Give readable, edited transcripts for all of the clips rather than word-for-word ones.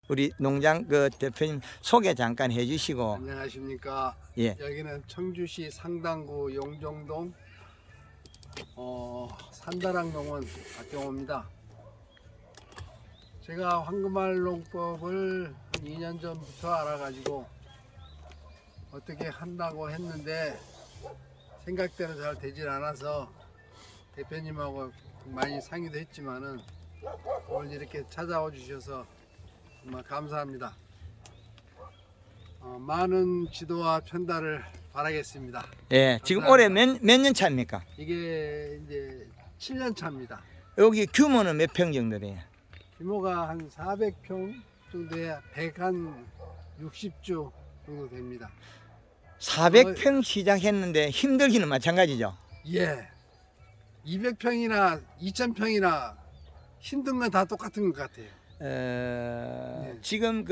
우리 농장 그 대표님 소개 잠깐 해주시고. 안녕하십니까. 예. 여기는 청주시 상당구 용정동 산다랑 농원 박경호입니다. 제가 황금알 농법을 한 2년 전부터 알아가지고 어떻게 한다고 했는데 생각대로 잘 되질 않아서 대표님하고 많이 상의도 했지만은 오늘 이렇게 찾아와 주셔서 정말 감사합니다. 많은 지도와 편달을 바라겠습니다. 예, 지금 감사합니다. 올해 몇 년 차입니까? 이게 이제 7년 차입니다. 여기 규모는 몇 평 정도 돼요? 규모가 한 400평 정도에 160주 정도 됩니다. 400평 시작했는데 힘들기는 마찬가지죠. 예. 200평이나 2000평이나 힘든 건 다 똑같은 것 같아요. 네. 지금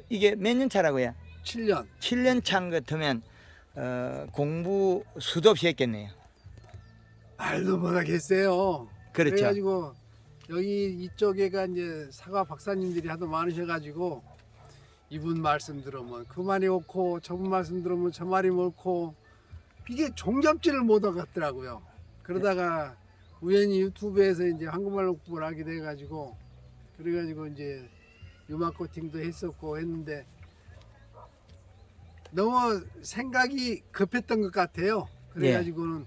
이게 몇 년 차라고요? 7년. 7년 차인 것 같으면 공부 수도 없이 했겠네요. 말도 못하겠어요. 그렇죠. 그래가지고 여기 이쪽에가 이제 사과 박사님들이 하도 많으셔가지고 이분 말씀 들으면 그 말이 옳고 저분 말씀 들으면 저 말이 옳고 이게 종잡지를 못하겠더라고요. 그러다가 우연히 유튜브에서 이제 한국말 공부를 하게 돼가지고 그래가지고 이제 유막 코팅도 했었고 했는데 너무 생각이 급했던 것 같아요. 그래가지고는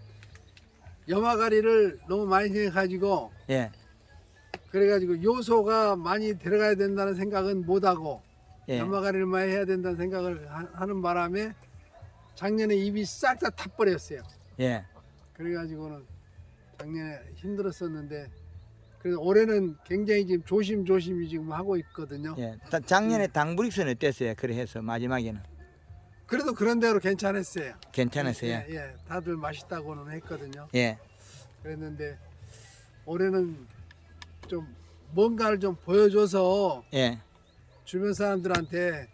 염화가리를 너무 많이 생각가지고 예. 그래가지고 요소가 많이 들어가야 된다는 생각은 못하고 예. 염화가리를 많이 해야 된다는 생각을 하는 바람에 작년에 입이 싹 다 타버렸어요. 예. 그래가지고는 작년에 힘들었었는데 그래서 올해는 굉장히 지금 조심조심히 지금 하고 있거든요. 예. 작년에 당브릭스는 어땠어요? 그래 해서 마지막에는 그래도 그런 대로 괜찮았어요. 괜찮았어요? 예, 예. 다들 맛있다고는 했거든요. 예. 그랬는데 올해는 좀 뭔가를 좀 보여줘서 예. 주변 사람들한테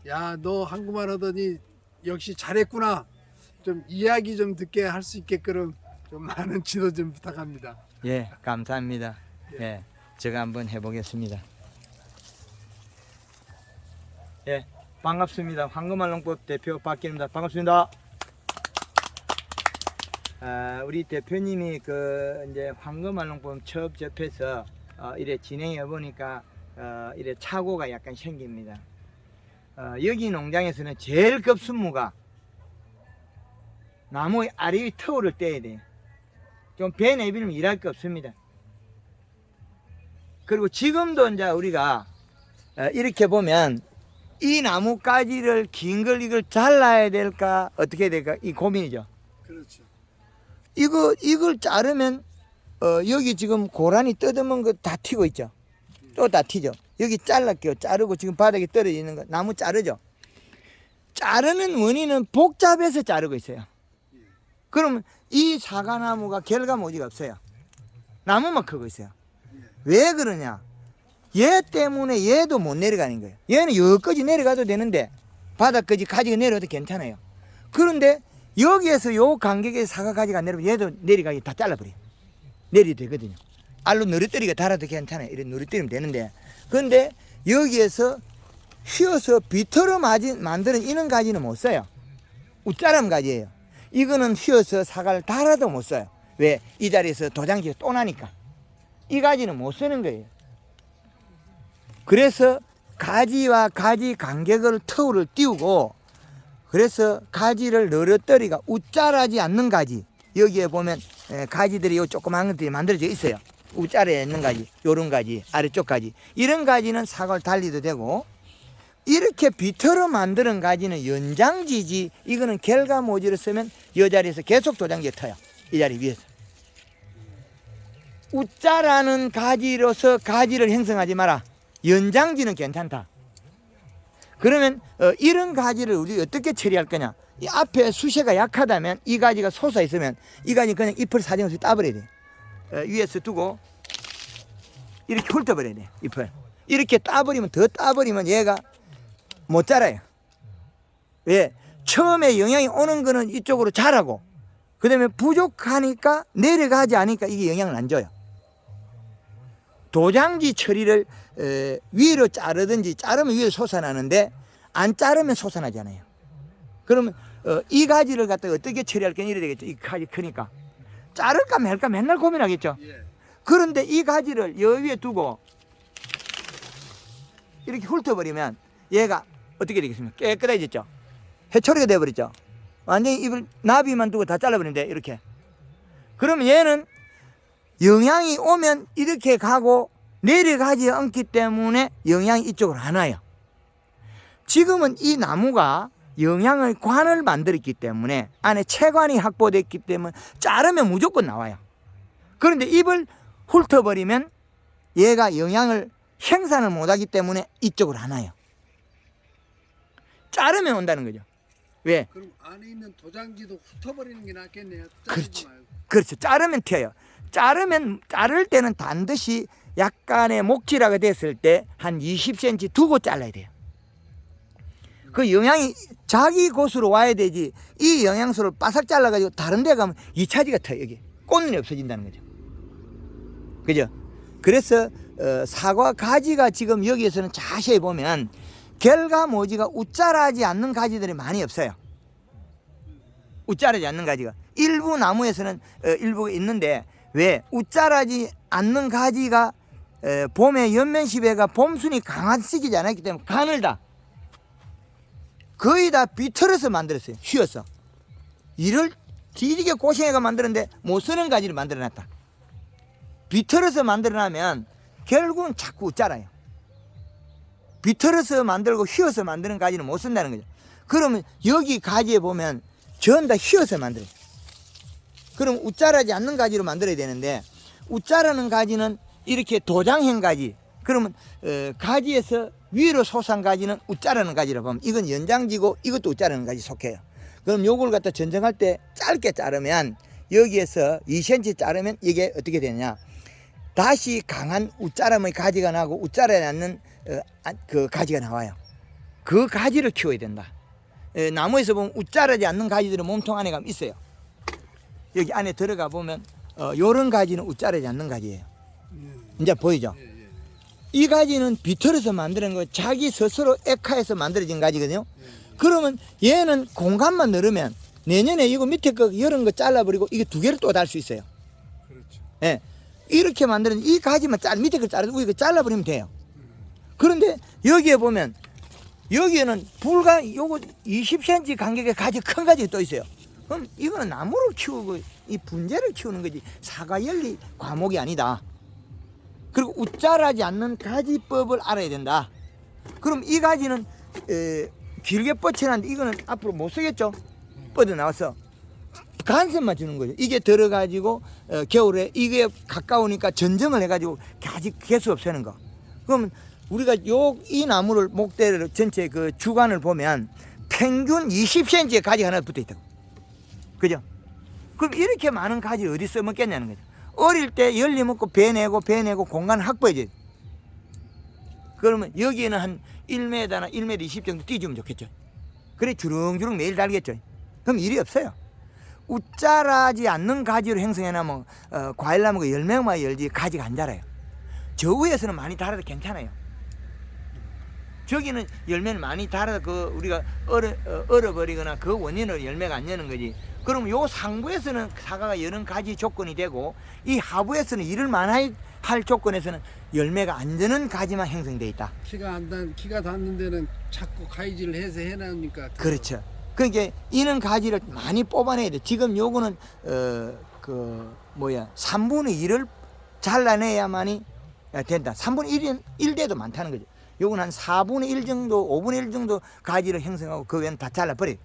야, 너 한국말 하더니 역시 잘했구나. 좀 이야기 좀 듣게 할 수 있게끔 좀 많은 지도 좀 부탁합니다. 예. 감사합니다. 예. 제가 한번 해보겠습니다. 예. 반갑습니다. 황금알 농법 대표 박기입니다. 반갑습니다. 우리 대표님이 이제 황금알 농법 처음 접해서 이래 진행해 보니까 이래 착오가 약간 생깁니다. 여기 농장에서는 제일 급순무가 나무의 아래 터울을 떼야 돼요. 좀 배 내비면 일할 게 없습니다. 그리고 지금도 이제 우리가 이렇게 보면 이 나무가지를 긴 걸 이걸 잘라야 될까 어떻게 해야 될까 이 고민이죠. 그렇죠. 이걸 자르면 여기 지금 고라니 뜯으면 거 다 튀고 있죠. 또 다 튀죠. 여기 잘랄게요. 자르고 지금 바닥에 떨어져 있는 거 나무 자르죠. 자르는 원인은 복잡해서 자르고 있어요. 그러면 이 사과나무가 결과모지가 없어요. 나무만 크고 있어요. 왜 그러냐? 얘 때문에 얘도 못 내려가는 거예요. 얘는 여기까지 내려가도 되는데 바닥까지 가지가 내려도 괜찮아요. 그런데 여기에서 요 간격에 사과 가지가 안 내려면 얘도 내려가기 다 잘라버려요. 내려도 되거든요. 알로 누리뜨리가 달아도 괜찮아요. 이렇게 누리뜨리면 되는데 그런데 여기에서 휘어서 비틀어 만드는 이런 가지는 못 써요. 웃자람 가지예요. 이거는 휘어서 사과를 달아도 못 써요. 왜? 이 자리에서 도장지가 또 나니까. 이 가지는 못 쓰는 거예요. 그래서 가지와 가지 간격을 터울을 띄우고 그래서 가지를 늘어뜨리가 웃자라지 않는 가지 여기에 보면 가지들이 요 조그만 것들이 만들어져 있어요. 웃자리에 있는 가지, 요런 가지, 아래쪽 가지 이런 가지는 사과를 달리도 되고 이렇게 비틀어 만드는 가지는 연장지지 이거는 결과모지를 쓰면 이 자리에서 계속 도장지에 터요. 이 자리 위에서 웃자라는 가지로서 가지를 형성하지 마라. 연장지는 괜찮다. 그러면 이런 가지를 우리 어떻게 처리할 거냐? 이 앞에 수세가 약하다면 이 가지가 솟아 있으면 이 가지 그냥 잎을 사정없이 따버려야 돼. 위에서 두고 이렇게 훑어버려야 돼. 잎을 이렇게 따버리면 더 따버리면 얘가 못 자라요. 왜? 처음에 영향이 오는 거는 이쪽으로 자라고 그 다음에 부족하니까 내려가지 않으니까 이게 영향을 안 줘요. 도장지 처리를 위로 자르든지 자르면 위로 솟아나는데 안 자르면 솟아나지 않아요. 그러면 이 가지를 갖다가 어떻게 처리할 게 이래 되겠죠. 이 가지 크니까 자를까 말까 맨날 고민하겠죠. 예. 그런데 이 가지를 여 위에 두고 이렇게 훑어버리면 얘가 어떻게 되겠습니까? 깨끗해졌죠. 해초리가 되어버렸죠. 완전히 입을 나비만 두고 다 잘라버리는데 이렇게. 그러면 얘는 영양이 오면 이렇게 가고 내려가지 않기 때문에 영양이 이쪽으로 안 와요. 지금은 이 나무가 영양의 관을 만들었기 때문에 안에 체관이 확보됐기 때문에 자르면 무조건 나와요. 그런데 잎을 훑어버리면 얘가 영양을 생산을 못하기 때문에 이쪽으로 안 와요. 자르면 온다는 거죠. 왜? 그럼 안에 있는 도장지도 훑어버리는 게 낫겠네요. 그렇죠. 말고. 그렇죠. 자르면 튀어요. 자를 때는 반드시 약간의 목질화가 됐을 때 한 20cm 두고 잘라야 돼요. 그 영양이 자기 곳으로 와야 되지. 이 영양소를 바삭 잘라가지고 다른 데 가면 2차지가 터요. 여기 꽃눈이 없어진다는 거죠. 그죠? 그래서 사과 가지가 지금 여기에서는 자세히 보면 결과 모지가 우짜라지 않는 가지들이 많이 없어요. 우짜라지 않는 가지가 일부 나무에서는 일부가 있는데 왜 우짜라지 않는 가지가 봄에 연면시배가 봄순이 강한 시기지 않았기 때문에 가늘다. 거의 다 비틀어서 만들었어요. 휘어서 이를 뒤지게 고생해가 만들었는데 못 쓰는 가지를 만들어놨다. 비틀어서 만들어놔면 결국은 자꾸 웃자라요. 비틀어서 만들고 휘어서 만드는 가지는 못 쓴다는 거죠. 그러면 여기 가지에 보면 전 다 휘어서 만들어요. 그럼 웃자라지 않는 가지로 만들어야 되는데 웃자라는 가지는 이렇게 도장형 가지. 그러면 가지에서 위로 솟은 가지는 웃자라는 가지로 보면 이건 연장지고 이것도 웃자라는 가지 속해요. 그럼 요걸 갖다 전정할 때 짧게 자르면 여기에서 2cm 자르면 이게 어떻게 되느냐, 다시 강한 웃자람의 가지가 나고 웃자라지 않는 그 가지가 나와요. 그 가지를 키워야 된다. 나무에서 보면 웃자라지 않는 가지들은 몸통 안에 가면 있어요. 여기 안에 들어가 보면 요런 가지는 웃자라지 않는 가지예요. 이제 보이죠? 이 가지는 비틀어서 만드는 거, 자기 스스로 액화해서 만들어진 가지거든요. 그러면 얘는 공간만 늘으면 내년에 이거 밑에 거 이런 거 잘라버리고 이게 두 개를 또 달 수 있어요. 그렇죠. 예. 이렇게 만드는 이 가지만 밑에 걸 자르고 이거 잘라버리면 돼요. 그런데 여기에 보면 여기에는 불과 요거 20cm 간격의 가지 큰 가지가 또 있어요. 그럼 이거는 나무를 키우고 이 분재를 키우는 거지 사과 열리 과목이 아니다. 그리고 웃자라지 않는 가지법을 알아야 된다. 그럼 이 가지는 길게 뻗쳐놨는데 이거는 앞으로 못 쓰겠죠. 뻗어 나와서 간섭만 주는 거죠. 이게 들어가지고 겨울에 이게 가까우니까 전정을 해가지고 가지 개수 없애는 거. 그러면 우리가 이 나무를 목대를 전체 그 주간을 보면 평균 20cm의 가지가 하나 붙어 있다고. 그죠? 그럼 이렇게 많은 가지 어디 써먹겠냐는 거죠. 어릴 때 열리 먹고 배 내고 공간을 확보해야지. 그러면 여기에는 한 1m나 1m 20 정도 띄주면 좋겠죠. 그래 주렁주렁 매일 달겠죠. 그럼 일이 없어요. 웃자라지 않는 가지로 형성해놓으면 과일나무가 열매만 열지 가지가 안 자라요. 저 위에서는 많이 달아도 괜찮아요. 저기는 열매는 많이 달아도 그 우리가 얼어버리거나 그 원인으로 열매가 안 여는 거지. 그럼 요 상부에서는 사과가 여는 가지 조건이 되고 이 하부에서는 일을 많이 할 조건에서는 열매가 안 되는 가지만 형성되어 있다. 키가 닿는 데는 자꾸 가위질을 해서 해놔니까. 그렇죠. 그러니까 이는 가지를 많이 뽑아내야 돼. 지금 요거는 3분의 1을 잘라내야만이 된다. 3분의 1대도 많다는 거죠. 요건 한 4분의 1 정도, 5분의 1 정도 가지를 형성하고 그 외에는 다 잘라버려.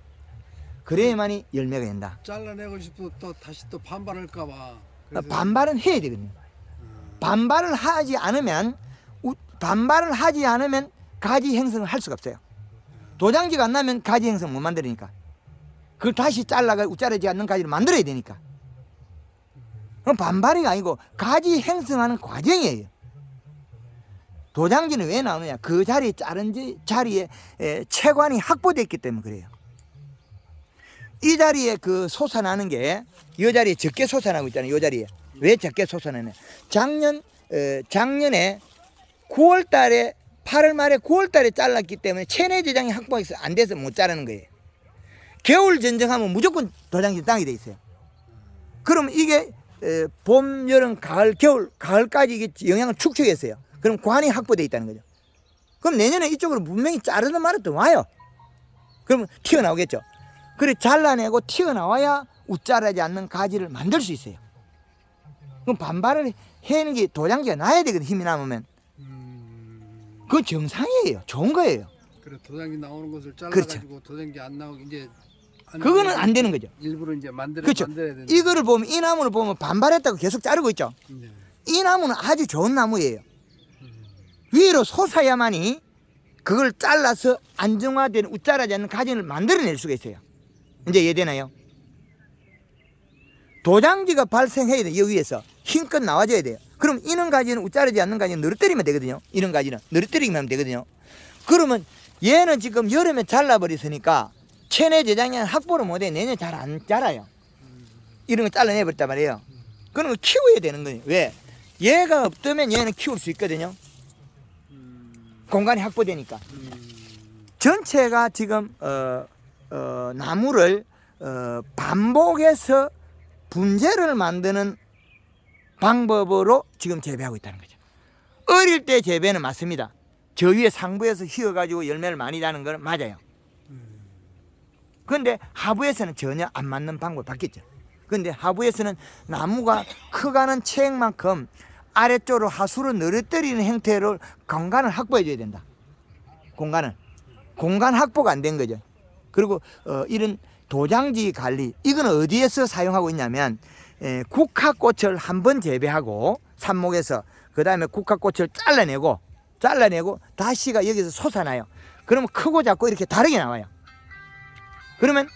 그래야만이 열매가 된다. 잘라내고 싶어도 또 다시 또 반발할까봐. 반발은 해야 되거든요. 반발을 하지 않으면 가지 형성을 할 수가 없어요. 도장지가 안 나면 가지 형성 못 만들으니까. 그걸 다시 잘라가 웃자라지 않는 가지를 만들어야 되니까. 그럼 반발이 아니고 가지 형성하는 과정이에요. 도장지는 왜 나오느냐? 그 자리에 자리에 체관이 확보됐기 때문에 그래요. 이 자리에 그 솟아나는 게 이 자리에 적게 솟아나고 있잖아요. 이 자리에 왜 적게 솟아나냐? 작년 작년에 9월 달에 8월 말에 9월 달에 잘랐기 때문에 체내 저장이 확보가 안 돼서 못 자르는 거예요. 겨울 전정하면 무조건 도장지 땅이 돼 있어요. 그럼 이게 봄, 여름, 가을, 겨울, 가을까지 이게 영양을 축적했어요. 그럼 관이 확보돼 있다는 거죠. 그럼 내년에 이쪽으로 분명히 자르든 말든 와요. 그러면 튀어나오겠죠. 그래 잘라내고 튀어나와야 웃자라지 않는 가지를 만들 수 있어요. 그럼 반발을 해는 게 도장지가 나야 되거든. 힘이 남으면. 그건 정상이에요. 좋은 거예요. 그래 도장지 나오는 것을 그렇죠. 잘라가지고 도장지 안 나오게 이제 그거는 안 되는 거죠. 일부러 이제 그렇죠. 만들어야 되는. 이거를 보면 이 나무를 보면 반발했다고 계속 자르고 있죠. 네. 이 나무는 아주 좋은 나무예요. 위로 솟아야만이 그걸 잘라서 안정화된 웃자라지 않는 가지를 만들어낼 수가 있어요. 이제 이해되나요? 도장지가 발생해야 돼요. 여기 위에서 힘껏 나와줘야 돼요. 그럼 이런 가지는 웃자라지 않는 가지는 늘어뜨리면 되거든요. 이런 가지는 늘어뜨리기만 하면 되거든요. 그러면 얘는 지금 여름에 잘라버렸으니까 체내 저장량 확보를 못해. 내년에 잘 안 자라요. 이런 거 잘라내버렸단 말이에요. 그런 거 키워야 되는 거예요. 왜? 얘가 없다면 얘는 키울 수 있거든요. 공간이 확보되니까. 전체가 지금 나무를 반복해서 분재를 만드는 방법으로 지금 재배하고 있다는 거죠. 어릴 때 재배는 맞습니다. 저 위에 상부에서 휘어가지고 열매를 많이 다는 건 맞아요. 그런데 하부에서는 전혀 안 맞는 방법을 바뀌었죠. 그런데 하부에서는 나무가 커가는 체액만큼 아래쪽으로 하수로 늘어뜨리는 형태로 공간을 확보해 줘야 된다. 공간 확보가 안 된 거죠. 그리고 이런 도장지 관리, 이건 어디에서 사용하고 있냐면 국화꽃을 한번 재배하고 삽목에서 그 다음에 국화꽃을 잘라내고 다시가 여기서 솟아나요. 그러면 크고 작고 이렇게 다르게 나와요. 그러면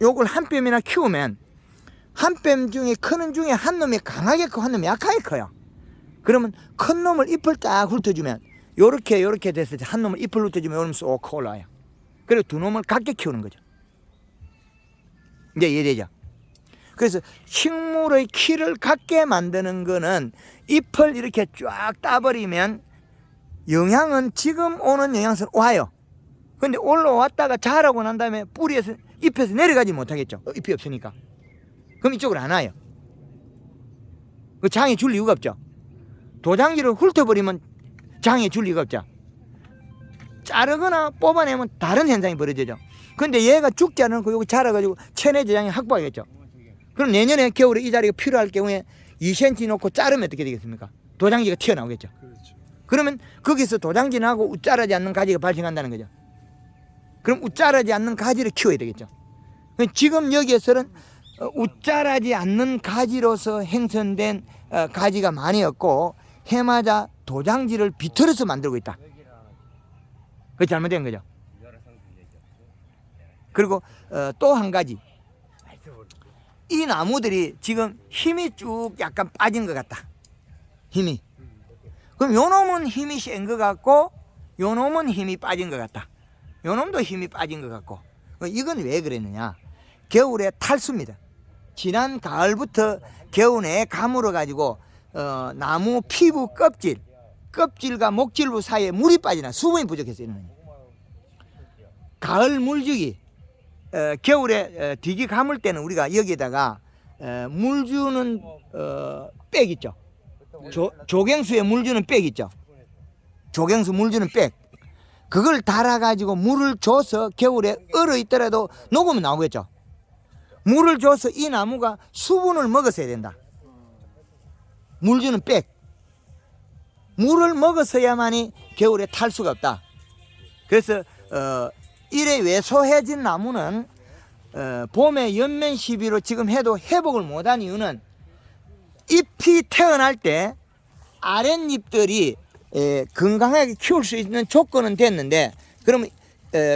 요걸 한 뼘이나 키우면 한 뼘 중에 크는 중에 한 놈이 강하게 커, 한 놈이 약하게 커요. 그러면 큰 놈을 잎을 딱 훑어주면 요렇게 됐을 때 한 놈을 잎을 훑어주면 요놈 쏙 커 올라와요. 그리고 두 놈을 같게 키우는 거죠. 이제 이해되죠? 그래서 식물의 키를 같게 만드는 거는 잎을 이렇게 쫙 따버리면 영양은 지금 오는 영양선 와요. 근데 올라왔다가 자라고 난 다음에 뿌리에서 잎에서 내려가지 못하겠죠. 잎이 없으니까. 그럼 이쪽으로 안 와요. 그 장에 줄 이유가 없죠. 도장지를 훑어버리면 장에 줄 이유가 없죠. 자르거나 뽑아내면 다른 현상이 벌어지죠. 근데 얘가 죽지 않고 여기 자라가지고 체내 저장이 확보하겠죠. 그럼 내년에 겨울에 이 자리가 필요할 경우에 2cm 놓고 자르면 어떻게 되겠습니까? 도장지가 튀어나오겠죠. 그렇죠. 그러면 거기서 도장지 나고 웃자라지 않는 가지가 발생한다는 거죠. 그럼 웃자라지 않는 가지를 키워야 되겠죠. 지금 여기에서는 웃자라지 않는 가지로서 형성된 가지가 많이 없고 해마다 도장지를 비틀어서 만들고 있다. 그게 잘못된 거죠. 그리고 또 한 가지, 이 나무들이 지금 힘이 쭉 약간 빠진 것 같다. 힘이. 그럼 요 놈은 힘이 센 것 같고 요 놈은 힘이 빠진 것 같다. 요 놈도 힘이 빠진 것 같고. 이건 왜 그랬느냐? 겨울에 탈수입니다. 지난 가을부터 겨울에 가물어 가지고 나무 피부 껍질과 목질부 사이에 물이 빠지나 수분이 부족해서 이러는 거예요. 가을 물주기, 겨울에 뒤기 감을 때는 우리가 여기에다가 물 주는 백 있죠. 조경수에 물 주는 백 있죠. 조경수 물 주는 백. 그걸 달아가지고 물을 줘서 겨울에 얼어 있더라도 녹으면 나오겠죠. 물을 줘서 이 나무가 수분을 먹었어야 된다. 물 주는 백. 물을 먹었어야만이 겨울에 탈 수가 없다. 그래서 이래 왜소해진 나무는 봄에 연면 시비로 지금 해도 회복을 못한 이유는 잎이 태어날 때 아랫잎들이 건강하게 키울 수 있는 조건은 됐는데, 그러면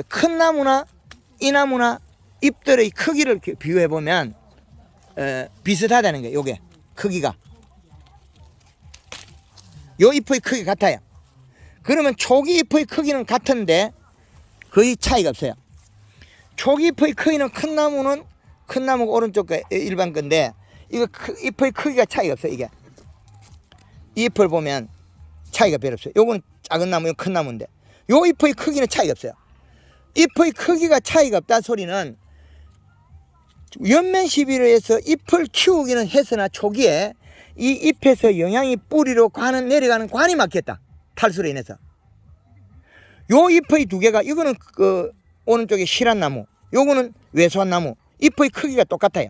큰 나무나 이 나무나 잎들의 크기를 비교해 보면 비슷하다는 거예요. 요게 크기가 요 잎의 크기 같아요. 그러면 초기 잎의 크기는 같은데 거의 차이가 없어요. 초기 잎의 크기는 큰 나무가 오른쪽 거 일반 건데 이거 잎의 크기가 차이가 없어요. 이게 이 잎을 보면 차이가 별로 없어요. 요거는 작은 나무, 큰 나무인데 요 잎의 크기는 차이가 없어요. 잎의 크기가 차이가 없다는 소리는 연면 시비로 해서 잎을 키우기는 했으나 초기에 이 잎에서 영양이 뿌리로 내려가는 관이 막혔다. 탈수로 인해서. 요 잎의 두 개가, 이거는 그 오른쪽에 실한 나무, 요거는 왜소한 나무, 잎의 크기가 똑같아요.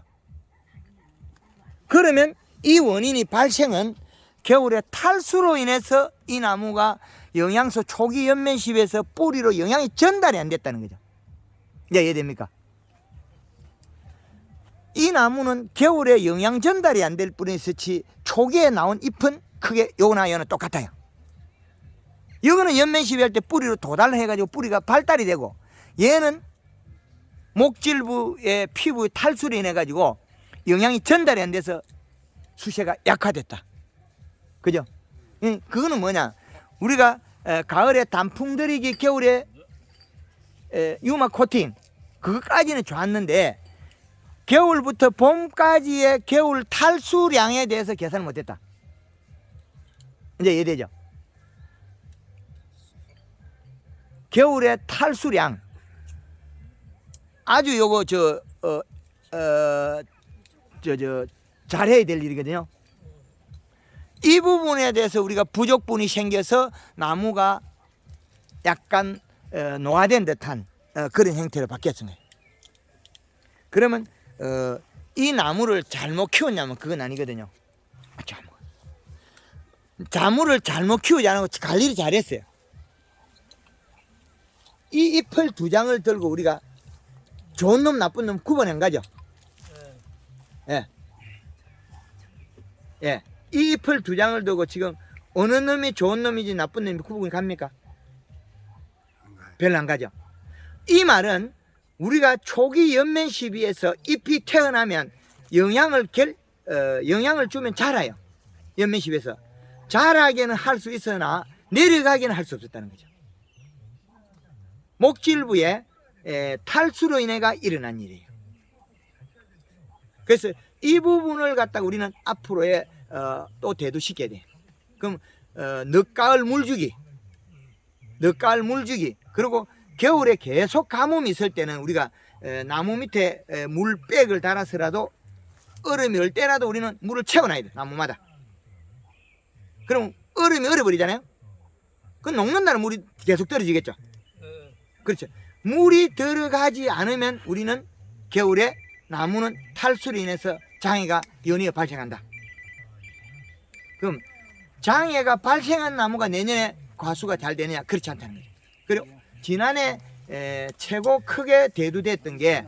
그러면 이 원인이 발생은 겨울에 탈수로 인해서 이 나무가 영양소 초기 연면십에서 뿌리로 영양이 전달이 안 됐다는 거죠. 이제 이해됩니까? 이 나무는 겨울에 영양 전달이 안 될 뿐이지 초기에 나온 잎은 크게 요거나 요거나 똑같아요. 이거는 연면시비 할 때 뿌리로 도달해가지고 뿌리가 발달이 되고, 얘는 목질부의 피부의 탈수로 인해가지고 영양이 전달이 안 돼서 수세가 약화됐다. 그죠? 그거는 뭐냐? 우리가 가을에 단풍 들이기, 겨울에 유막 코팅, 그것까지는 좋았는데 겨울부터 봄까지의 겨울 탈수량에 대해서 계산을 못했다. 이제 이해되죠? 겨울의 탈수량, 아주 요거 잘해야 될 일이거든요. 이 부분에 대해서 우리가 부족분이 생겨서 나무가 약간 노화된 듯한 그런 형태로 바뀌었습니다. 그러면 이 나무를 잘못 키웠냐면 그건 아니거든요. 나무를 잘못 키우지 않고 관리를 잘했어요. 이 잎을 두 장을 들고 우리가 좋은 놈 나쁜 놈 구분한 거죠. 예. 예. 이 잎을 두 장을 두고 지금 어느 놈이 좋은 놈이지 나쁜 놈이 구분이 갑니까? 별로 안 가죠. 이 말은 우리가 초기 연면 시비에서 잎이 태어나면 영양을 주면 자라요. 연면 시비에서 자라기는 할 수 있으나 내려가기는 할 수 없었다는 거죠. 목질부에 탈수로 인해가 일어난 일이에요. 그래서 이 부분을 갖다가 우리는 앞으로의 또 대두시켜야 돼. 그럼 늦가을 물주기, 그리고 겨울에 계속 가뭄이 있을 때는 우리가 나무 밑에 물백을 달아서라도 얼음이 얼 때라도 우리는 물을 채워놔야 돼. 나무마다. 그럼 얼음이 얼어버리잖아요. 그럼 녹는다는 물이 계속 떨어지겠죠. 그렇죠. 물이 들어가지 않으면 우리는 겨울에 나무는 탈수로 인해서 장애가 연이어 발생한다. 그럼 장애가 발생한 나무가 내년에 과수가 잘 되느냐? 그렇지 않다는 거죠. 그리고 지난해 최고 크게 대두됐던 게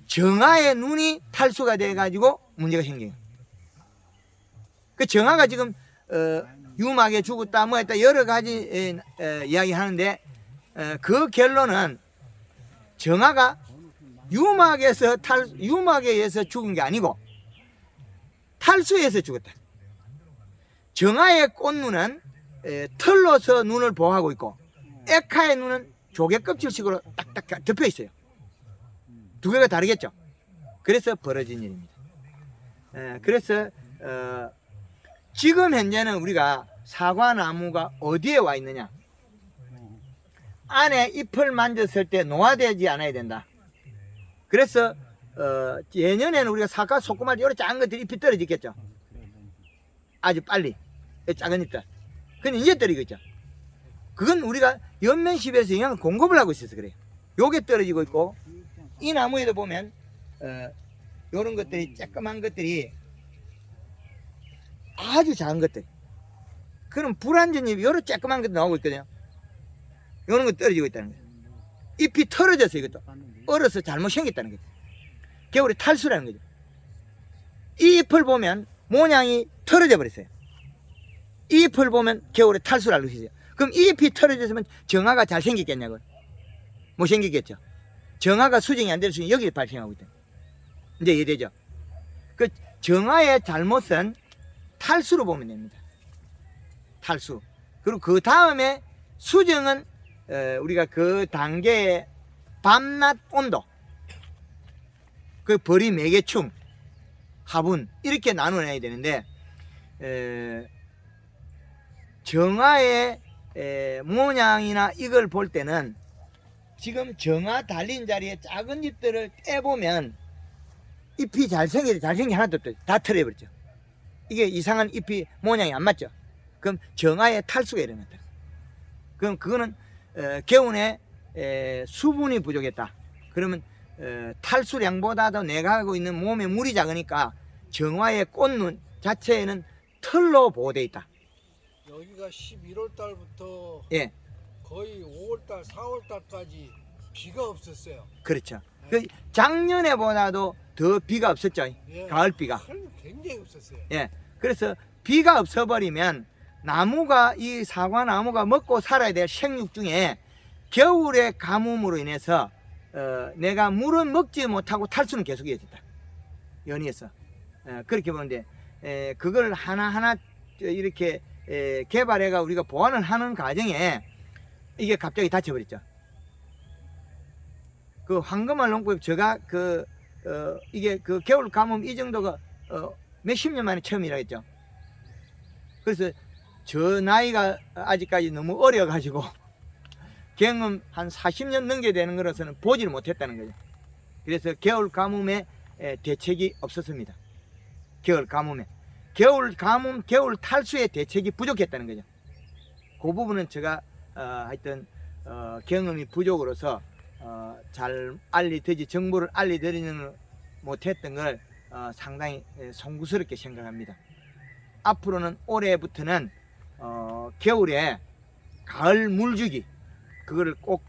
정화의 눈이 탈수가 돼가지고 문제가 생겨요. 그 정화가 지금 유막에 죽었다 뭐 했다 여러 가지 이야기 하는데 그 결론은 정화가 유막에 의해서 죽은 게 아니고 탈수에서 죽었다. 정화의 꽃눈은 털로서 눈을 보호하고 있고 에카의 눈은 조개 껍질식으로 딱딱 덮여 있어요. 두 개가 다르겠죠. 그래서 벌어진 일입니다. 그래서 지금 현재는 우리가 사과나무가 어디에 와 있느냐? 안에 잎을 만졌을 때 노화되지 않아야 된다. 그래서 예년에는 우리가 사과 소금알 이런 작은 것들이 잎이 떨어지겠죠. 아주 빨리 작은 잎들. 근데 이제 떨어지고 있죠. 그건 우리가 연면십에서 영양을 공급을 하고 있어서 그래요. 요게 떨어지고 있고, 이 나무에도 보면 요런 것들이 조그만 것들이 아주 작은 것들. 그럼 불완전잎이 요런 조그만 것도 나오고 있거든요. 요런 거 떨어지고 있다는 거예요. 잎이 털어져서 이것도 얼어서 잘못 생겼다는 거죠. 겨울에 탈수라는 거죠. 이 잎을 보면 모양이 털어져 버렸어요. 이 잎을 보면 겨울에 탈수를 알 수 있어요. 그럼 이 잎이 털어졌으면 정화가 잘 생기겠냐고요? 못 생기겠죠. 정화가 수정이 안 될 수 있는 여기에 발생하고 있다. 이제 이해되죠? 그 정화의 잘못은 탈수로 보면 됩니다. 탈수. 그리고 그 다음에 수정은 우리가 그 단계의 밤낮 온도, 그 벌이 매개충, 화분 이렇게 나눠내야 되는데 정화의 모양이나 이걸 볼 때는 지금 정화 달린 자리에 작은 잎들을 떼보면 잎이 잘생긴 게 하나도 없어요. 다 털어버렸죠. 이게 이상한 잎이 모양이 안 맞죠. 그럼 정화의 탈수가 일어났다. 그럼 그거는 개운에 수분이 부족했다. 그러면 탈수량보다도 내가 하고 있는 몸에 물이 작으니까 정화의 꽃눈 자체에는 털로 보호되어 있다. 여기가 11월 달부터 예, 거의 5월 달, 4월 달까지 비가 없었어요. 그렇죠. 그 작년에보다도 더 비가 없었죠. 예. 가을 비가. 굉장히 없었어요. 예. 그래서 비가 없어버리면 나무가 이 사과 나무가 먹고 살아야 될 생육 중에 겨울의 가뭄으로 인해서 내가 물은 먹지 못하고 탈수는 계속 이어졌다. 연이어서 그렇게 보는데 그걸 하나하나 이렇게 개발해가 우리가 보완을 하는 과정에 이게 갑자기 닫혀버렸죠. 그 황금알 농법 제가 이게 그 겨울 가뭄 이 정도가 몇십 년 만에 처음이라 했죠. 그래서 저 나이가 아직까지 너무 어려 가지고 경험 한 40년 넘게 되는 거로서는 보지를 못했다는 거죠. 그래서 겨울 가뭄에 대책이 없었습니다. 겨울 가뭄에 겨울 가뭄 겨울 탈수의 대책이 부족했다는 거죠. 그 부분은 제가 하여튼 경험이 부족으로서 잘 알리드리지 정보를 알리드리는 못했던 걸 상당히 송구스럽게 생각합니다. 앞으로는 올해부터는 겨울에 가을 물주기 그거를 꼭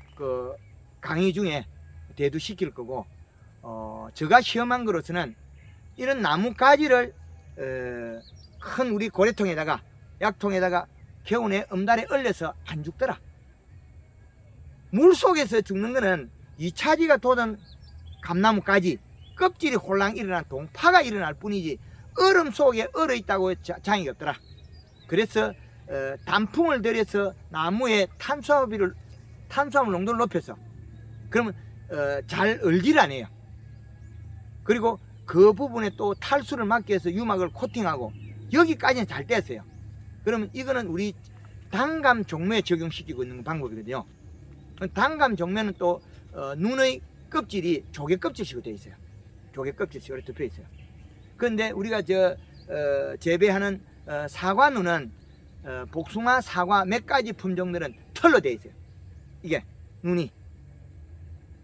강의 중에 대두시킬 거고 제가 시험한 거로서는 이런 나뭇가지를 큰 우리 고래통에다가 약통에다가 겨우내 음달에 얼려서 안 죽더라. 물속에서 죽는 거는 2차지가 돋은 감나무까지 껍질이 홀랑 일어난 동파가 일어날 뿐이지 얼음 속에 얼어 있다고 장애가 없더라. 그래서 단풍을 들여서 나무에 탄수화물 농도를 높여서 그러면 잘 얼질 않아요. 그리고 그 부분에 또 탈수를 막기 위해서 유막을 코팅하고 여기까지는 잘 뗐어요. 그러면 이거는 우리 단감 종묘에 적용시키고 있는 방법이거든요. 단감 종묘는 또 눈의 껍질이 조개 껍질식으로 되어 있어요. 조개 껍질식으로 덮여 있어요. 그런데 우리가 재배하는 사과 눈은 복숭아, 사과 몇 가지 품종들은 털로 되어 있어요. 이게 눈이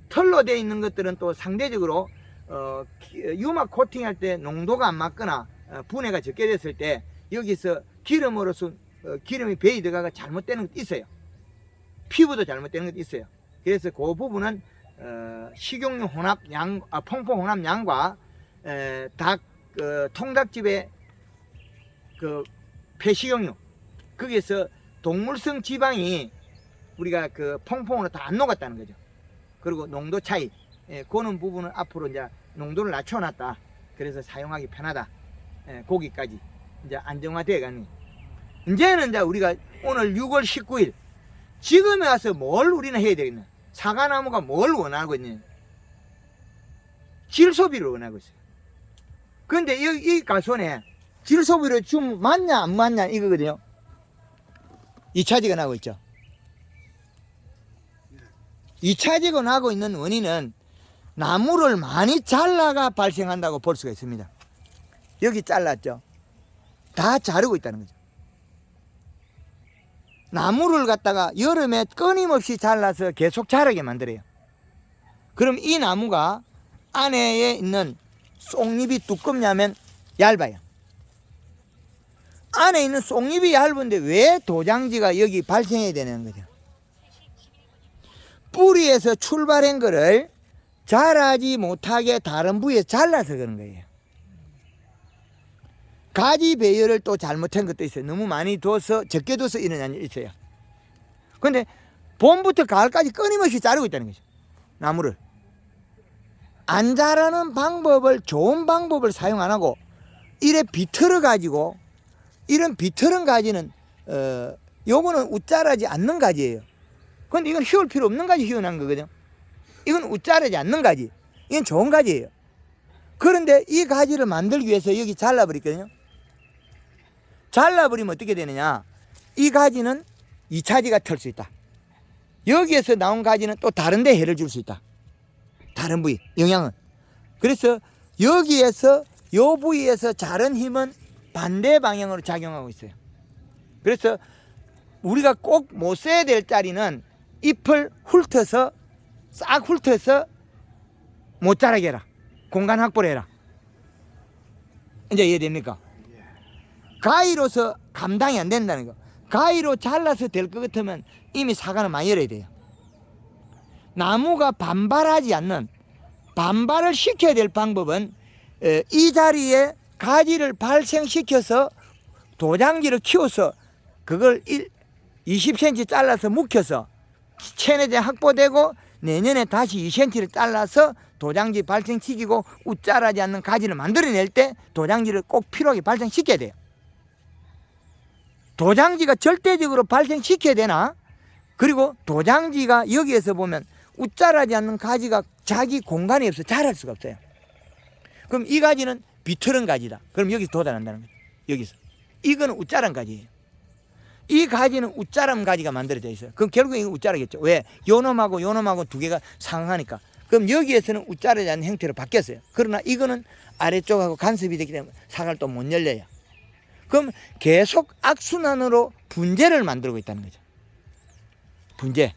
털로 되어 있는 것들은 또 상대적으로 유막 코팅할 때 농도가 안 맞거나 분해가 적게 됐을 때 여기서 기름으로서 기름이 배이 들어가가 잘못되는 것도 있어요. 피부도 잘못되는 것도 있어요. 그래서 그 부분은 식용유 혼합 양, 퐁퐁 혼합 양과 닭 통닭집의 그 폐식용유 거기에서 동물성 지방이 우리가 그 퐁퐁으로 다 안 녹았다는 거죠. 그리고 농도 차이 그는 부분은 앞으로 이제 농도를 낮춰놨다. 그래서 사용하기 편하다. 거기까지 이제 안정화되어 가는. 이제는 이제 우리가 오늘 6월 19일 지금에 와서 뭘 우리는 해야 되겠냐? 사과나무가 뭘 원하고 있느냐? 질소비를 원하고 있어요. 그런데 이 가손에 질소비를 좀 맞냐 안 맞냐 이거거든요. 2차지가 나고 있죠. 2차지가 나고 있는 원인은 나무를 많이 잘라가 발생한다고 볼 수가 있습니다. 여기 잘랐죠. 다 자르고 있다는 거죠. 나무를 갖다가 여름에 끊임없이 잘라서 계속 자라게 만들어요. 그럼 이 나무가 안에 있는 쏙잎이 두껍냐면 얇아요. 안에 있는 쏙잎이 얇은데 왜 도장지가 여기 발생해야 되는 거죠? 뿌리에서 출발한 거를 자라지 못하게 다른 부위에 잘라서 그런 거예요. 가지 배열을 또 잘못한 것도 있어요. 너무 많이 둬서 적게 둬서 이런 일이 있어요. 그런데 봄부터 가을까지 끊임없이 자르고 있다는 거죠. 나무를 안 자라는 방법을 좋은 방법을 사용 안 하고 이래 비틀어 가지고 이런 비틀은 가지는 요거는 웃자라지 않는 가지예요. 그런데 이건 희울 필요 없는 가지 희운한 거거든요. 이건 웃자라지 않는 가지. 이건 좋은 가지예요. 그런데 이 가지를 만들기 위해서 여기 잘라버렸거든요. 잘라버리면 어떻게 되느냐? 이 가지는 2차지가 털 수 있다. 여기에서 나온 가지는 또 다른 데 해를 줄 수 있다. 다른 부위, 영향은. 그래서 여기에서 요 부위에서 자른 힘은 반대 방향으로 작용하고 있어요. 그래서 우리가 꼭 못 써야 될 자리는 잎을 훑어서 싹 훑어서 못 자라게 해라. 공간 확보를 해라. 이제 이해됩니까? 가위로서 감당이 안 된다는 거. 가위로 잘라서 될 것 같으면 이미 사과는 많이 열어야 돼요. 나무가 반발하지 않는, 반발을 시켜야 될 방법은 이 자리에 가지를 발생시켜서 도장지를 키워서 그걸 20cm 잘라서 묵혀서 체내제 확보되고 내년에 다시 2cm를 잘라서 도장지 발생시키고 웃자라지 않는 가지를 만들어낼 때 도장지를 꼭 필요하게 발생시켜야 돼요. 도장지가 절대적으로 발생시켜야 되나? 그리고 도장지가 여기에서 보면 웃자라지 않는 가지가 자기 공간이 없어 자랄 수가 없어요. 그럼 이 가지는 비틀은 가지다. 그럼 여기서 도달한다는 거예요. 여기서. 이거는 웃자란 가지예요. 이 가지는 웃자란 가지가 만들어져 있어요. 그럼 결국에 이거 웃자라겠죠. 왜? 요놈하고 요놈하고 두 개가 상하니까. 그럼 여기에서는 웃자라지 않는 형태로 바뀌었어요. 그러나 이거는 아래쪽하고 간섭이 되기 때문에 사과를 또 못 열려요. 그럼 계속 악순환으로 분재를 만들고 있다는 거죠. 분재.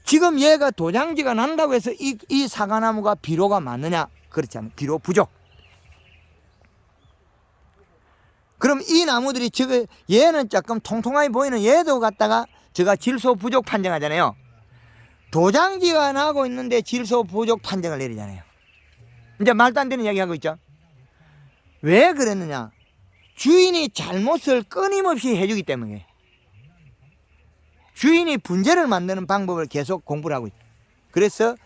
지금 얘가 도장지가 난다고 해서 이 사과나무가 비료가 많느냐? 그렇지 않아요. 비료 부족. 그럼 이 나무들이 얘는 조금 통통하게 보이는 얘도 갖다가 제가 질소 부족 판정하잖아요. 도장지가 나고 있는데 질소 부족 판정을 내리잖아요. 이제 말도 안 되는 이야기 하고 있죠. 왜 그랬느냐? 주인이 잘못을 끊임없이 해주기 때문에. 주인이 분재를 만드는 방법을 계속 공부를 하고 있다. 그래서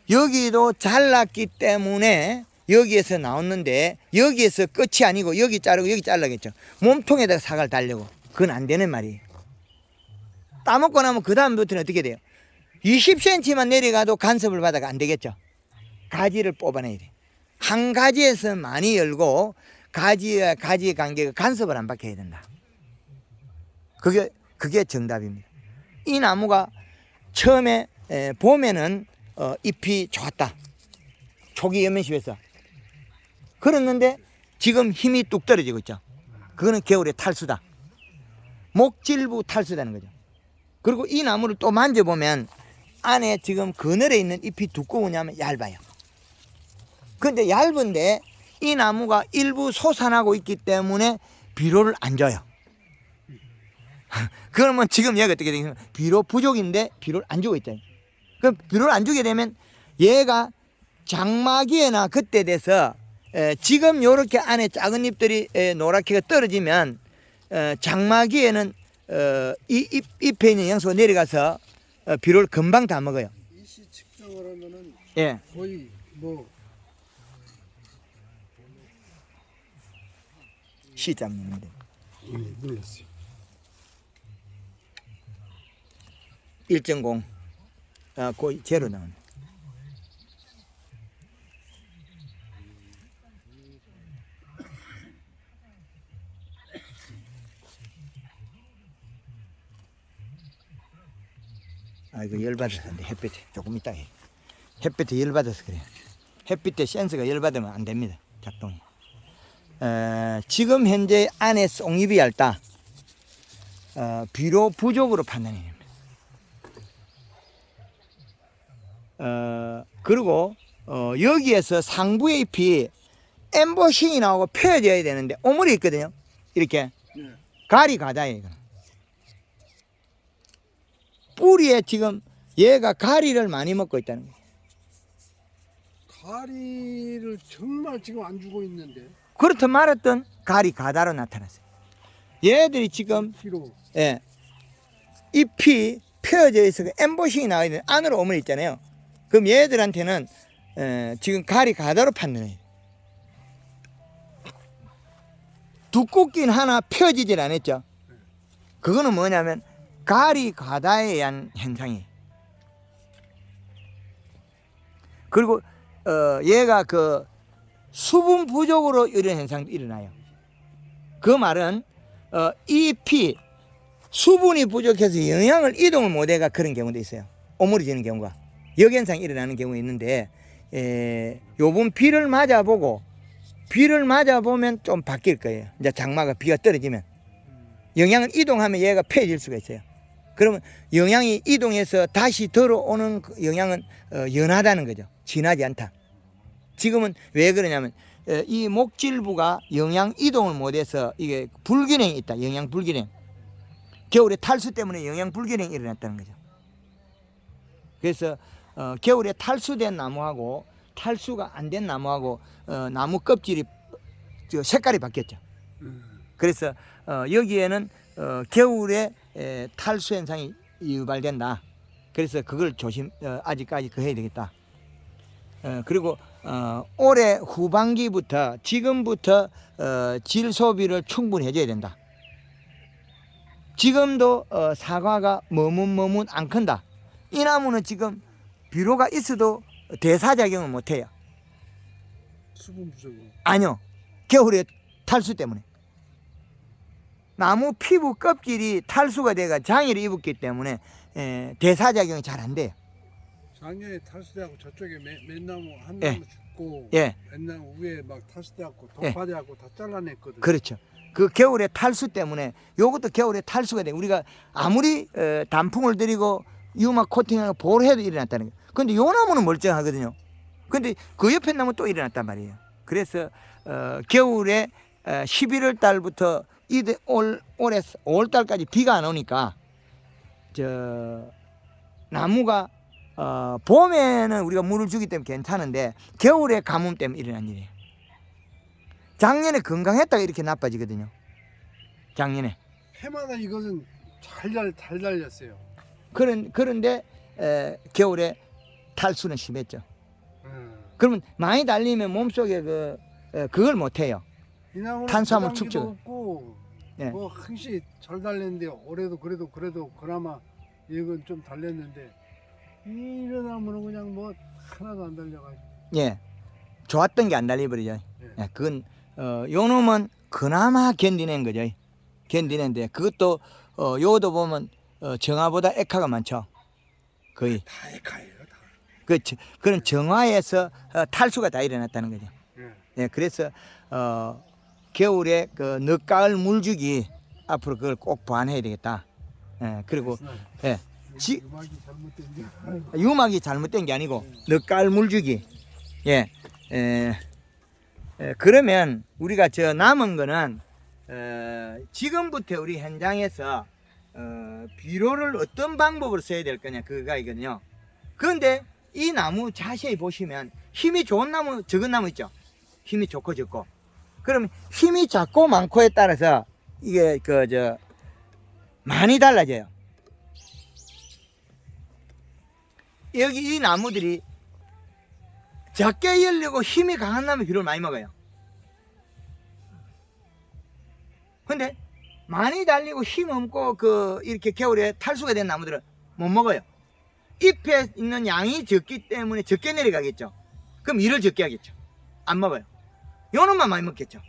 여기도 잘랐기 때문에 여기에서 나왔는데 여기에서 끝이 아니고 여기 자르고 여기 잘라겠죠. 몸통에다가 사과를 달려고. 그건 안 되는 말이에요. 따먹고 나면 그 다음부터는 어떻게 돼요? 20cm만 내려가도 간섭을 받아가 안 되겠죠. 가지를 뽑아내야 돼. 한 가지에서 많이 열고 가지와 가지의 관계가 간섭을 안 받게 해야 된다. 그게 정답입니다. 이 나무가 처음에 봄에는 잎이 좋았다. 초기 연면십에서. 그랬는데 지금 힘이 뚝 떨어지고 있죠. 그거는 겨울에 탈수다. 목질부 탈수다는 거죠. 그리고 이 나무를 또 만져보면 안에 지금 그늘에 있는 잎이 두꺼우냐면 얇아요. 근데 얇은데 이 나무가 일부 솟아나고 있기 때문에 비료를 안 줘요. 그러면 지금 얘가 어떻게 되냐면 비료 부족인데 비료를 안 주고 있잖아요. 그럼 비료를 안 주게 되면 얘가 장마기에나 그때 돼서 지금 요렇게 안에 작은 잎들이 노랗게 떨어지면 장마기에는 이 잎에 있는 영소가 내려가서 비료를 금방 다 먹어요. 이시 측정을 하면은 예. 거의 뭐 시장님인데 눌렀어요. 1.0 거의 제로 나오네. 아 이거 열받았는데 햇빛에 조금 있다 해. 햇빛에 열받아서 그래. 햇빛에 센서가 열받으면 안 됩니다. 작동이. 지금 현재 안에 송잎이 얇다. 비료 부족으로 판단이 됩니다. 그리고 여기에서 상부의 잎이 엠보싱이 나오고 펴져야 되는데 오물이 있거든요. 이렇게 네. 가리 가다예요. 이거. 뿌리에 지금 얘가 가리를 많이 먹고 있다는 거예요. 가리를 정말 지금 안 주고 있는데. 그렇다 말했던 가리 가다로 나타났어요. 얘들이 지금 피로. 예, 잎이 펴져 있어 엠보싱이 나와야 되는 안으로 오물 있잖아요. 그럼 얘들한테는 지금 가리 가다로 판단해요. 두껍긴 하나 펴지질 않았죠. 그거는 뭐냐면 가리 가다에 의한 현상이에요. 그리고 얘가 그 수분 부족으로 이런 현상도 일어나요. 그 말은 이 피 수분이 부족해서 영양을 이동을 못해가 그런 경우도 있어요. 오므려지는 경우가 역현상이 일어나는 경우 있는데 요번 비를 맞아보면 좀 바뀔 거예요. 이제 장마가 비가 떨어지면 영양을 이동하면 얘가 폐해질 수가 있어요. 그러면 영양이 이동해서 다시 들어오는 그 영양은 연하다는 거죠. 진하지 않다. 지금은 왜 그러냐면 이 목질부가 영양 이동을 못해서 이게 불균형이 있다. 영양 불균형. 겨울에 탈수 때문에 영양 불균형이 일어났다는 거죠. 그래서 겨울에 탈수된 나무하고 탈수가 안 된 나무하고 나무 껍질이 색깔이 바뀌었죠. 그래서 여기에는 겨울에 탈수 현상이 유발된다. 그래서 그걸 아직까지 해야 되겠다. 그리고 올해 후반기부터 지금부터 질 소비를 충분히 해줘야 된다. 지금도 사과가 머뭇 안 큰다. 이 나무는 지금 비료가 있어도 대사작용을 못해요. 수분 부족으로. 아니요. 겨울에 탈수 때문에. 나무 피부 껍질이 탈수가 돼가 장애를 입었기 때문에 대사작용이 잘 안 돼요. 작년에 탈수돼갖고 저쪽에 맨나무 한 예. 나무 죽고 예. 맨나무 위에 막 탈수돼갖고 예. 독파돼갖고 다 잘라냈거든. 그렇죠. 그 겨울에 탈수 때문에 요것도 겨울에 탈수가 돼. 우리가 아무리 단풍을 들이고 유막 코팅하고 보호해도 일어났다는 거예요. 근데 요 나무는 멀쩡하거든요. 근데 그 옆에 나무 또 일어났단 말이에요. 그래서 겨울에 11월 달부터 올해 5월 달까지 비가 안 오니까 나무가 봄에는 우리가 물을 주기 때문에 괜찮은데 겨울에 가뭄 때문에 일어난 일이에요. 작년에 건강했다가 이렇게 나빠지거든요. 작년에. 해마다 이것은 잘 달렸어요. 그런데 겨울에 탈수는 심했죠. 그러면 많이 달리면 몸속에 그걸 못해요. 이 나무는 탄수화물 축적. 없고 예. 뭐 항시 잘 달렸는데 올해도 그래도 그나마 이건 좀 달렸는데 이런 나무는 그냥 뭐 하나도 안 달려가지고. 예, 좋았던 게 안 달려버리죠. 예. 예, 그건 요 놈은 그나마 견디낸 거죠. 견디는데 그것도 요도 보면 정화보다 액화가 많죠. 거의. 다 에카예요, 다. 그런 정화에서 탈수가 다 일어났다는 거죠. 예. 예, 그래서 겨울에 그 늦가을 물주기 앞으로 그걸 꼭 보완해야 되겠다. 예, 그리고 예, 음악이 잘못된 게. 유막이 잘못된 게 아니고 늦가을 물주기. 예, 그러면 우리가 저 남은 거는 지금부터 우리 현장에서 비료를 어떤 방법으로 써야 될 거냐 그거가 있거든요. 그런데 이 나무 자세히 보시면 힘이 좋은 나무, 적은 나무 있죠. 힘이 좋고 적고. 그러면 힘이 작고 많고에 따라서 이게 많이 달라져요. 여기 이 나무들이 작게 열리고 힘이 강한 나무 비료를 많이 먹어요. 근데 많이 달리고 힘 없고 이렇게 겨울에 탈수가 된 나무들은 못 먹어요. 잎에 있는 양이 적기 때문에 적게 내려가겠죠. 그럼 일을 적게 하겠죠. 안 먹어요. 요 놈만 많이 먹겠죠.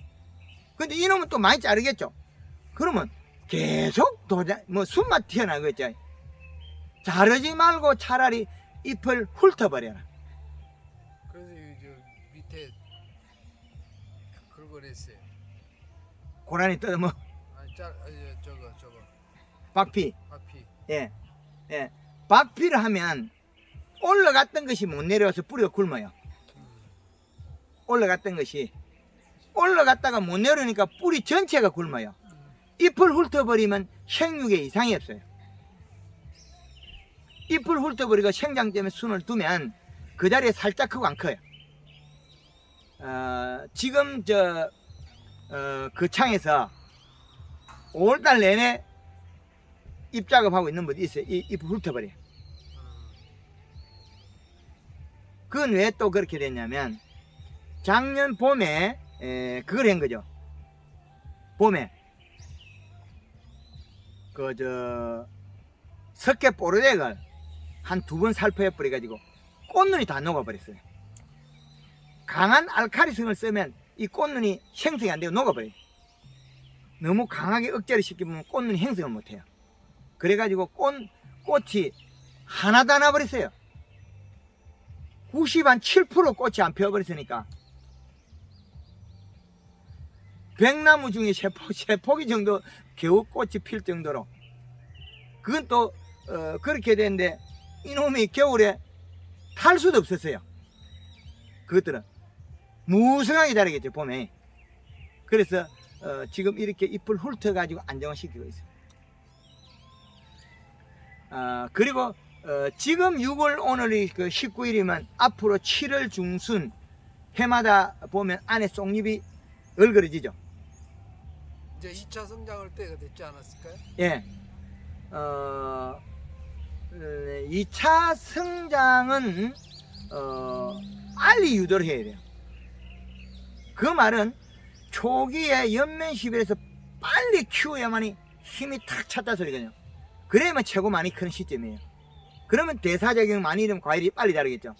근데 이 놈은 또 많이 자르겠죠. 그러면 계속 순맛 튀어나오겠죠. 자르지 말고 차라리 잎을 훑어버려라. 그래서 저 밑에 긁어냈어요. 고라니 뜯어먹. 저거 박피. 앞이. 예. 박피를 하면 올라갔던 것이 못 내려와서 뿌리가 굶어요. 올라갔던 것이 올라갔다가 못 내려오니까 뿌리 전체가 굶어요. 잎을 훑어버리면 생육에 이상이 없어요. 잎을 훑어버리고 생장 때문에 순을 두면 그 자리에 살짝 크고 안 커요. 지금 그 창에서 5월달 내내 잎 작업하고 있는 분이 있어요. 잎을 훑어버려요. 그건 왜 또 그렇게 됐냐면 작년 봄에 그걸 한 거죠. 봄에 석회 뽀르덱을 한 2번 살포해 버려가지고 꽃눈이 다 녹아버렸어요. 강한 알카리성을 쓰면 이 꽃눈이 생성이 안 되고 녹아버려요. 너무 강하게 억제를 시키면 꽃눈이 행성을 못해요. 그래가지고 꽃이 하나도 안 와버렸어요. 97% 꽃이 안 피어버렸으니까 백나무 중에 세 포기 정도 겨우 꽃이 필 정도로 그건 또 그렇게 되는데 이놈이 겨울에 탈 수도 없었어요. 그것들은 무성하게 자라겠죠 봄에. 그래서 지금 이렇게 잎을 훑어가지고 안정화시키고 있어요. 그리고 지금 6월 오늘이 그 19일이면 앞으로 7월 중순 해마다 보면 안에 쏙잎이 얼그러지죠. 이제 2차 성장할 때가 됐지 않았을까요? 예. 2차 성장은 빨리 유도를 해야 돼요. 그 말은 초기에 연면 시비에서 빨리 키워야만이 힘이 탁 찼다 소리거든요. 그래야만 최고 많이 크는 시점이에요. 그러면 대사적인 많이 이러면 과일이 빨리 자라겠죠.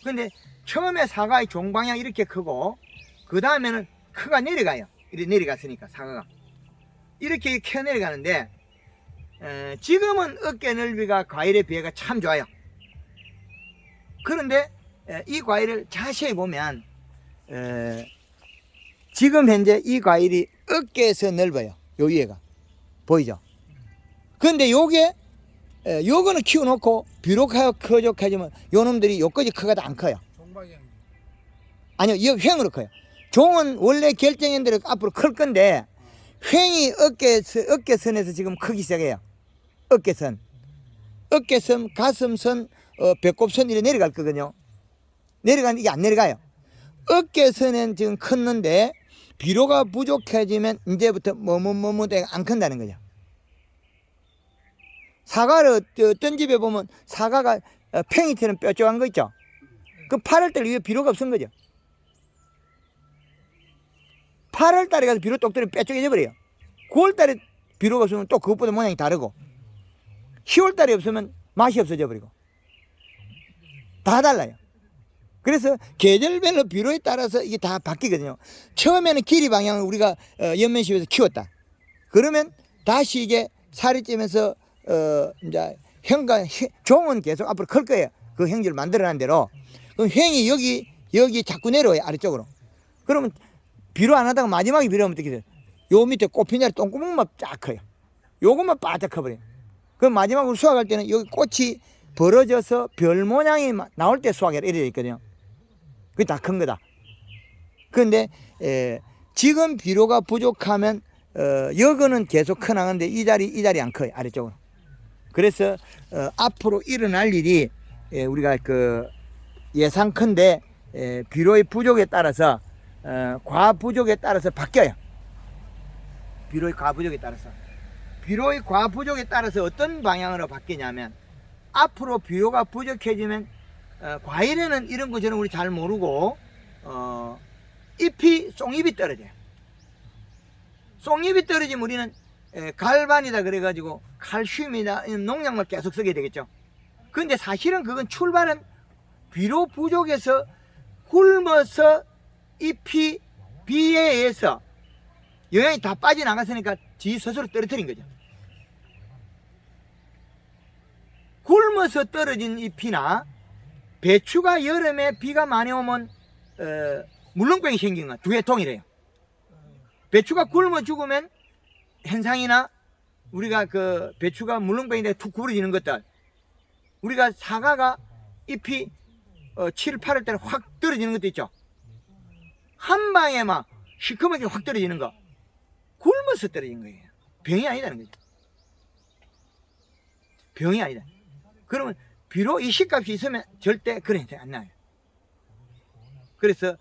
근데 처음에 사과의 종방향 이렇게 크고 그 다음에는 크가 내려가요. 이렇게 내려갔으니까 사과가 이렇게 켜 내려가는데 지금은 어깨 넓이가 과일에 비해가 참 좋아요. 그런데 이 과일을 자세히 보면 지금 현재 이 과일이 어깨에서 넓어요. 요 위에가 보이죠? 근데 요게 요거는 키워놓고 비록 커져지만 요놈들이 요까지 크가도 안 커요. 종방향. 아니요, 이 횡으로 커요. 종은 원래 결정한 대로 앞으로 클 건데 횡이 어깨선에서 지금 크기 시작해요. 어깨선, 가슴선, 배꼽선 이렇게 내려갈 거거든요. 내려가는데 이게 안 내려가요. 어깨선은 지금 컸는데 비료가 부족해지면 이제부터 머뭇머뭇하게 안 큰다는 거죠. 사과를 어떤 집에 보면 사과가 팽이처럼 뾰족한 거 있죠. 그 8월달 위에 비료가 없은 거죠. 8월달에 가서 비료 똑 떨어지면 뾰족해져 버려요. 9월달에 비료가 없으면 또 그것보다 모양이 다르고 10월달에 없으면 맛이 없어져 버리고 다 달라요. 그래서 계절별로 비료에 따라서 이게 다 바뀌거든요. 처음에는 길이 방향을 우리가 연면식에서 키웠다. 그러면 다시 이게 살이 찌면서 이제 종은 계속 앞으로 클 거예요. 그 형질을 만들어낸 대로. 그럼 횡이 여기 자꾸 내려와요. 아래쪽으로. 그러면 비료 안 하다가 마지막에 비료하면 어떻게 돼요? 요 밑에 꽃피냐리 똥구멍만 쫙 커요. 요것만 바짝 커버려요. 그럼 마지막으로 수확할 때는 여기 꽃이 벌어져서 별 모양이 나올 때 수확해라 이래 있거든요. 그게 다 큰 거다. 그런데 지금 비료가 부족하면 여거는 계속 커나가는데 이 자리 안 커요. 아래쪽으로. 그래서 앞으로 일어날 일이 우리가 그 예상컨대 비료의 부족에 따라서 과 부족에 따라서 바뀌어요. 비료의 과 부족에 따라서. 비료의 과 부족에 따라서 어떤 방향으로 바뀌냐면 앞으로 비료가 부족해지면 과일에는 이런 거 저는 우리 잘 모르고 쏙잎이 떨어져요. 쏙잎이 떨어지면 우리는 갈반이다 그래가지고 칼슘이나 농약물 계속 쓰게 되겠죠. 근데 사실은 그건 출발은 비료 부족에서 굶어서 잎이 비에 의해서 영양이 다 빠져나갔으니까 지 스스로 떨어뜨린 거죠. 굶어서 떨어진 잎이나 배추가 여름에 비가 많이 오면 물렁병이 생긴 건 두 개 통이래요. 배추가 굶어 죽으면 현상이나 우리가 그 배추가 물렁병인데 툭 구부러지는 것들, 우리가 사과가 잎이 7, 8월 달에 확 떨어지는 것도 있죠. 한 방에 막 시커멓게 확 떨어지는 거, 굶어서 떨어진 거예요. 병이 아니다는 거죠. 병이 아니다. 그러면 비료 이식값이 있으면 절대 그런 현상이 안 나요. 그래서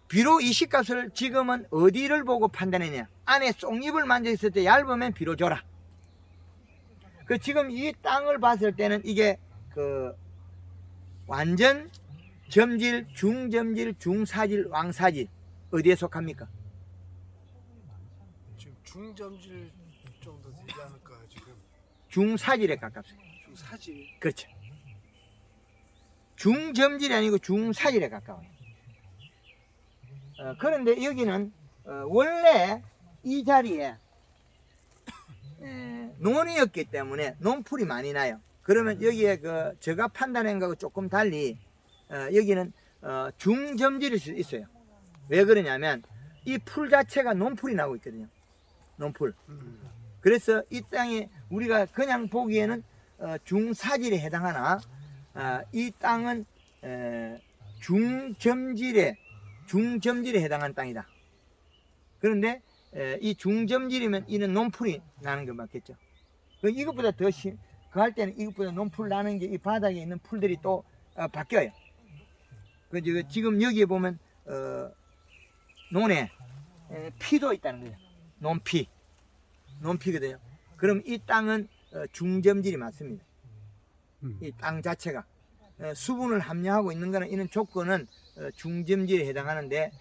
비료 이식값을 지금은 어디를 보고 판단했냐? 안에 쏙잎을 만져있을 때 얇으면 비료 줘라. 그 지금 이 땅을 봤을 때는 이게 그 완전 점질, 중점질, 중사질, 왕사질 어디에 속합니까? 지금 중점질 정도 되지 않을까 지금. 중사질에 가깝습니다. 중사질. 그렇죠. 중점질이 아니고 중사질에 가까워요. 그런데 여기는 원래 이 자리에 논이었기 때문에 논풀이 많이 나요. 그러면 여기에 그 제가 판단한 거하고 조금 달리 여기는 중점질일 수 있어요. 왜 그러냐면 이 풀 자체가 논풀이 나고 있거든요. 논풀. 그래서 이 땅이 우리가 그냥 보기에는 중사질에 해당하나 이 땅은 중점질에 해당한 땅이다. 그런데 이 중점질이면 이는 논풀이 나는 거 맞겠죠. 이것보다 더 그 할 때는 이것보다 논풀 나는 게 이 바닥에 있는 풀들이 또 바뀌어요. 지금 여기에 보면 논에 피도 있다는 거예요. 논피거든요. 그럼 이 땅은 중점질이 맞습니다. 이 땅 자체가 수분을 함유하고 있는 거는 이런 조건은 중점질에 해당하는데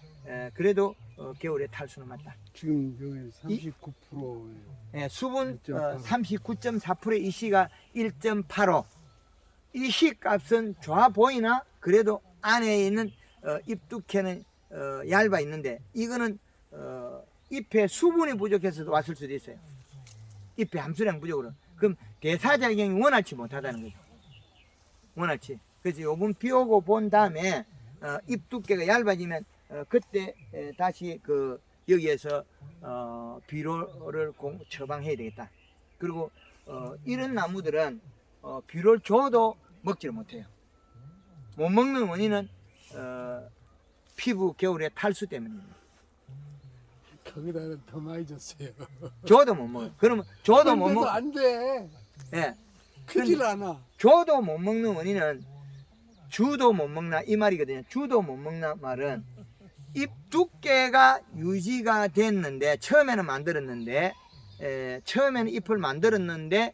그래도 겨울에 탈수는 맞다. 지금 여기 39%예요. 수분 1.85. 39.4%의 이 시가 1.85. 이 시 값은 좋아 보이나 그래도 안에 있는 잎 두께는 얇아 있는데 이거는 잎에 수분이 부족해서도 왔을 수도 있어요. 잎의 함수량 부족으로. 그럼 대사작용이 원활치 못하다는 거죠. 원활치. 그래서 요번 비 오고 본 다음에 잎 두께가 얇아지면 그때 다시 그 여기에서 비료를 처방해야 되겠다. 그리고 이런 나무들은 비료를 줘도 먹지를 못해요. 못 먹는 원인은 피부 겨울에 탈수 때문입니다. 거기다가 더 많이 줬어요. 줘도 못 먹어요. 그러면 줘도 못 근데도 먹. 안 돼. 예. 크질 않아. 줘도 못 먹는 원인은 주도 못 먹나 이 말이거든요. 주도 못 먹나 말은 잎 두께가 유지가 됐는데 처음에는 만들었는데 처음에는 잎을 만들었는데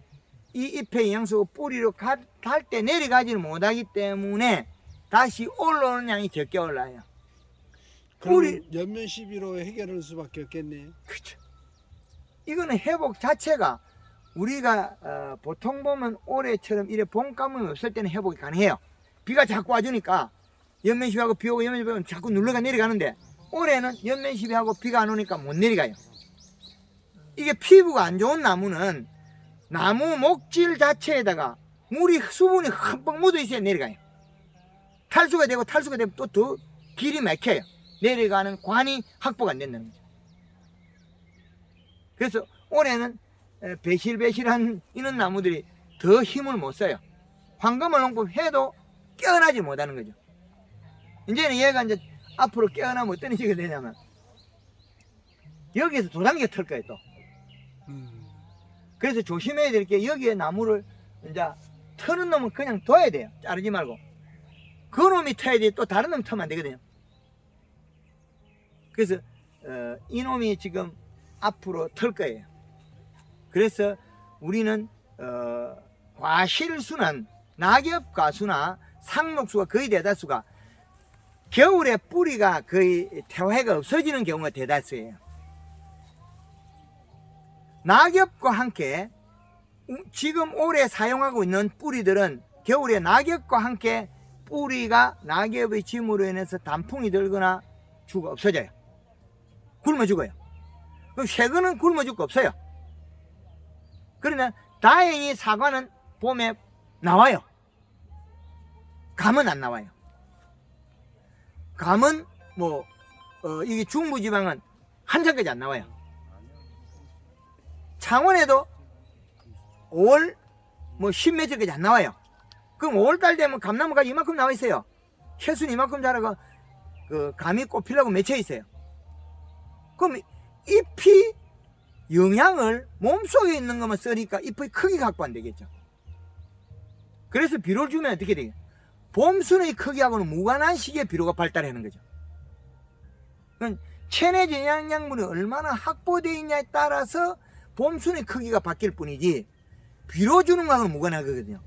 이 잎의 영양소가 뿌리로 갈 때 내려가지를 못하기 때문에 다시 올라오는 양이 적게 올라요. 뿌리 연면 시비로 해결할 수밖에 없겠네. 그렇죠. 이거는 회복 자체가 우리가 보통 보면 올해처럼 이래 봄 가뭄이 없을 때는 회복이 가능해요. 비가 자꾸 와주니까 연면시비하고 비 오고 연면시비하고 자꾸 눌러가 내려가는데 올해는 연면시비하고 비가 안 오니까 못 내려가요. 이게 피부가 안 좋은 나무는 나무 목질 자체에다가 물이 수분이 흠뻑 묻어 있어야 내려가요. 탈수가 되고 탈수가 되면 또 더 길이 막혀요. 내려가는 관이 확보가 안 된다는 거죠. 그래서 올해는 배실배실한 이런 나무들이 더 힘을 못 써요. 황금을 농법 해도 깨어나지 못하는 거죠. 이제는 얘가 이제 앞으로 깨어나면 어떤 식이 되냐면 여기에서 도단계 털 거예요 또. 그래서 조심해야 될 게 여기에 나무를 이제 터는 놈은 그냥 둬야 돼요. 자르지 말고. 그 놈이 터야지 또 다른 놈 터면 안 되거든요. 그래서 이놈이 지금 앞으로 털 거예요. 그래서 우리는 과실수는 낙엽과수나 상록수가 거의 대다수가 겨울에 뿌리가 거의 태화해가 없어지는 경우가 대다수예요. 낙엽과 함께 지금 올해 사용하고 있는 뿌리들은 겨울에 낙엽과 함께 뿌리가 낙엽의 짐으로 인해서 단풍이 들거나 죽어 없어져요. 굶어 죽어요. 그럼 새거는 굶어 죽고 없어요. 그러나 다행히 사과는 봄에 나와요. 감은 안 나와요. 감은 이게 중부지방은 한 장까지 안 나와요. 창원에도 5월 10m까지 안 나와요. 그럼 5월달 되면 감나무가 이만큼 나와 있어요. 해순 이만큼 자라고 감이 꽃피려고 맺혀 있어요. 그럼 잎이 영양을 몸속에 있는 것만 쓰니까 잎의 크기가 확보 안 되겠죠. 그래서 비료를 주면 어떻게 돼요? 봄순의 크기하고는 무관한 시기에 비료가 발달하는 거죠. 체내 영양분이 얼마나 확보되어 있냐에 따라서 봄순의 크기가 바뀔 뿐이지 비료 주는 거하고는 무관하거든요.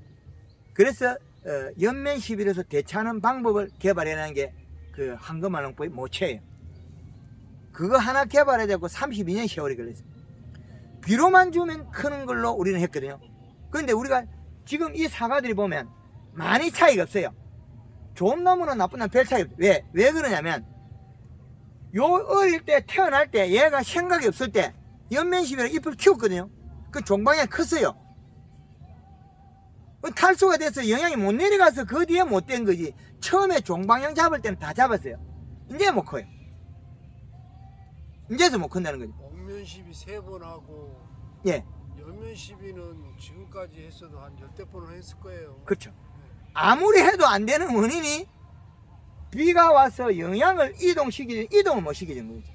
그래서 연면 시비에서 대처하는 방법을 개발해내는 게 그 황금알농법의 모체예요. 그거 하나 개발해야 되고 32년 세월이 걸렸어요. 비료만 주면 크는 걸로 우리는 했거든요. 그런데 우리가 지금 이 사과들이 보면 많이 차이가 없어요. 좋은 나무는 나쁜 나무 별 차이 없어요. 왜 그러냐면 요 어릴 때 태어날 때 얘가 생각이 없을 때 연면십이랑 잎을 키웠거든요. 그 종방향이 컸어요. 탈수가 돼서 영양이 못 내려가서 그 뒤에 못 된 거지. 처음에 종방향 잡을 때는 다 잡았어요. 이제 못 커요. 이제서 못 큰다는 거죠. 옥면십이 3번 하고 예, 연면십이는 지금까지 했어도 한 10대 번은 했을 거예요. 그렇죠. 아무리 해도 안 되는 원인이 비가 와서 영양을 이동을 못 시키는 거죠.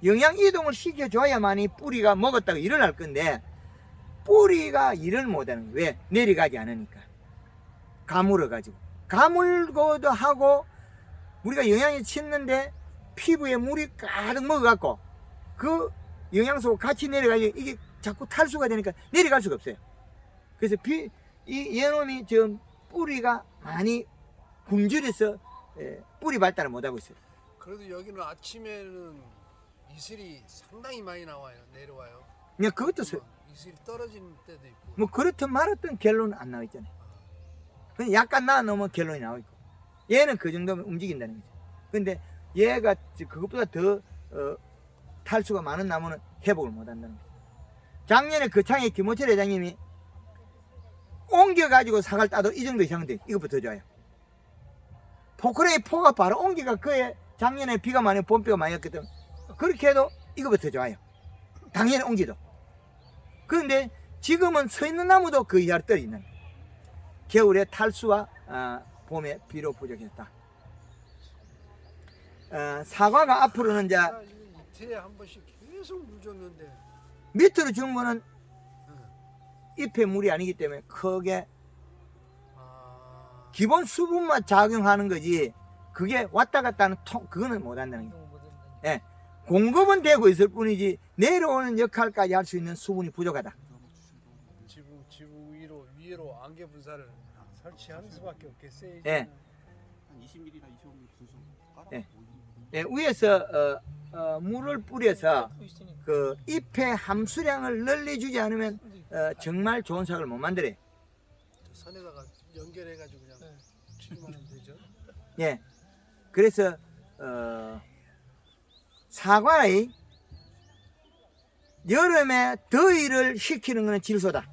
영양 이동을 시켜줘야만이 뿌리가 먹었다고 일어날 건데, 뿌리가 일을 못하는 거예요. 왜? 내려가지 않으니까. 가물어가지고. 가물고도 하고, 우리가 영양이 쳤는데 피부에 물이 가득 먹어갖고 그 영양소가 같이 내려가지고 이게 자꾸 탈수가 되니까 내려갈 수가 없어요. 그래서 이 얘놈이 지금 뿌리가 많이 굶주려서 뿌리 발달을 못하고 있어요. 그래도 여기는 아침에는 이슬이 상당히 많이 나와요. 내려와요. 그냥 그것도 이슬이 떨어지는 때도 있고. 뭐 그렇든 말았든 결론은 안 나와 있잖아요. 그냥 약간 나아놓으면 결론이 나와 있고, 얘는 그 정도면 움직인다는 거죠. 근데 얘가 그것보다 더 탈수가 많은 나무는 회복을 못 한다는 거죠. 작년에 거창의 김호철 회장님이 옮겨가지고 사과를 따도 이 정도 이상은 돼. 이것보다 더 좋아요. 포크레이 포가 바로 옮겨가 그에 작년에 비가 많이 봄비가 많이 왔거든. 그렇게 해도 이것보다 더 좋아요. 당연히 옮기도. 그런데 지금은 서 있는 나무도 그 이하로 떨어 있는 거예요. 겨울에 탈수와 봄에 비로 부족했다. 사과가 앞으로는 이제 이틀에 한 번씩 계속 물 줬는데 밑으로 준 거는 잎에 물이 아니기 때문에 크게 기본 수분만 작용하는 거지, 그게 왔다 갔다 하는 그거는 못 한다는 거예요. 예, 공급은 되고 있을 뿐이지 내려오는 역할까지 할 수 있는 수분이 부족하다. 지붕 위로 안개 분사를 설치하는 수밖에 없겠어요. 예. 이제는. 한 20mm나 25mm 분수 깔아. 예. 예, 위에서 물을 뿌려서 그 잎의 함수량을 늘려주지 않으면 정말 좋은 사과를 못 만들어요. 저 선에다가 연결해가지고 그냥 치기만 하면 되죠. 예. 그래서 사과의 여름에 더위를 식히는 것은 질소다.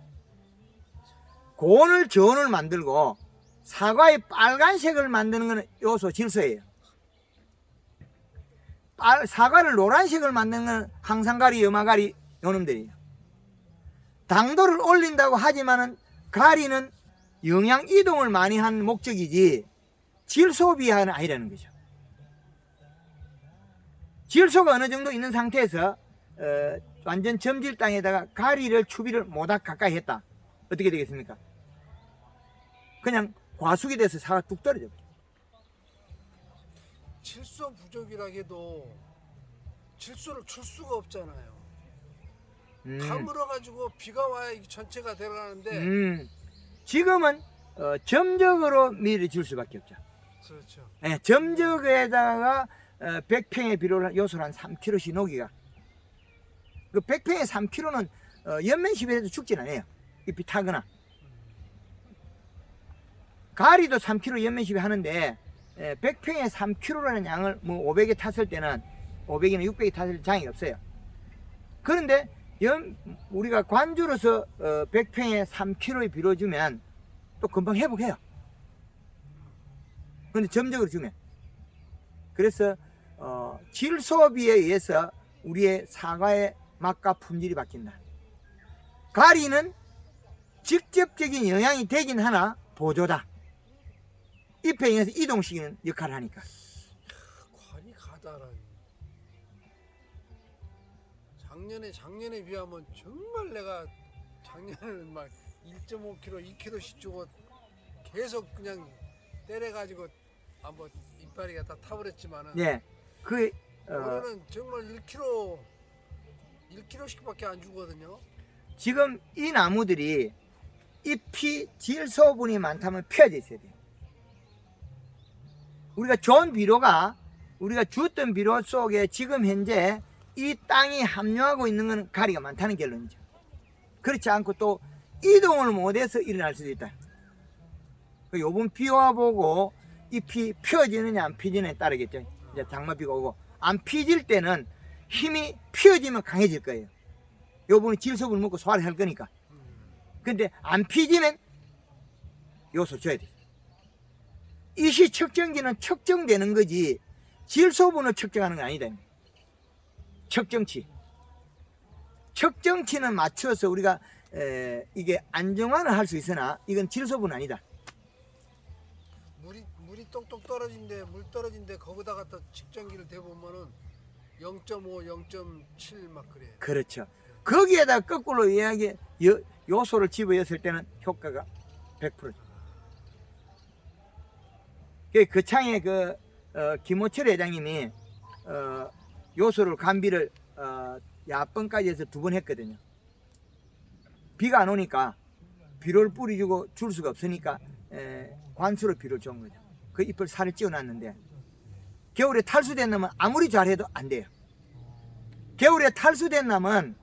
고온을 저온을 만들고 사과의 빨간색을 만드는 것은 요소 질소예요. 사과를 노란색을 만드는 건 항산가리, 염화가리 요놈들이에요. 당도를 올린다고 하지만은 가리는 영양 이동을 많이 한 목적이지 질소비하는 아니라는 거죠. 질소가 어느 정도 있는 상태에서 완전 점질 땅에다가 가리를 추비를 못하게 가까이 했다. 어떻게 되겠습니까? 그냥 과숙이 돼서 사과 뚝 떨어져. 질소 부족이라 해도 질소를 줄 수가 없잖아요. 가물어가지고 비가 와야 이 전체가 들어가는데 지금은 점적으로 밀어줄 수밖에 없죠. 그렇죠. 네, 점적에다가 100평의 비료를 요소를 한 3kg씩 녹이가. 그 100평에 3kg는 연면십에도 죽진 않아요. 잎이 타거나. 가리도 3kg 연면십이 하는데 100평에 3kg라는 양을 뭐 500에 탔을 때는 500이나 600에 탔을 때 장이 없어요. 그런데 우리가 관주로서 100평에 3kg의 비료 주면 또 금방 회복해요. 그런데 점적으로 주면. 그래서 질소비에 의해서 우리의 사과의 맛과 품질이 바뀐다. 가리는 직접적인 영향이 되긴 하나 보조다. 잎에 의해서 이동시키는 역할을 하니까. 관이 가다라니. 작년에 비하면 정말 내가 작년에는 막 1.5kg, 2kg씩 주고 계속 그냥 때려가지고 한번 이파리가 다 타버렸지만은. 예. 올해는 정말 1kg씩밖에 안 주거든요. 지금 이 나무들이 잎이 질소분이 많다면 펴져 있어야 돼요. 우리가 좋은 비료가 우리가 주었던 비료 속에 지금 현재 이 땅이 함유하고 있는 것은 가리가 많다는 결론이죠. 그렇지 않고 또 이동을 못해서 일어날 수도 있다. 요번 비와 보고 잎이 펴지느냐 안 펴지느냐에 따르겠죠. 이제 장마비가 오고 안 피질 때는 힘이 피어지면 강해질 거예요. 요 부분은 질소분을 먹고 소화를 할 거니까. 근데 안 피지면 요소 줘야 돼. 이시 측정기는 측정되는 거지 질소분을 측정하는 건 아니다. 측정치는 맞춰서 우리가 이게 안정화는 할 수 있으나 이건 질소분은 아니다. 물이 똑똑 떨어진데 물 떨어진데 거기다 갖다 측정기를 대보면은 0.5, 0.7 막 그래. 그렇죠. 거기에다 거꾸로 이야기 요소를 집어였을 때는 효과가 100%죠. 그 창에 김호철 회장님이 요소를 감비를 야번까지 해서 2번 했거든요. 비가 안 오니까 비료를 뿌려주고 줄 수가 없으니까 관수로 비료를 준 거죠. 그 잎을 살을 찌워놨는데 겨울에 탈수된 놈은 아무리 잘해도 안 돼요. 겨울에 탈수된 놈은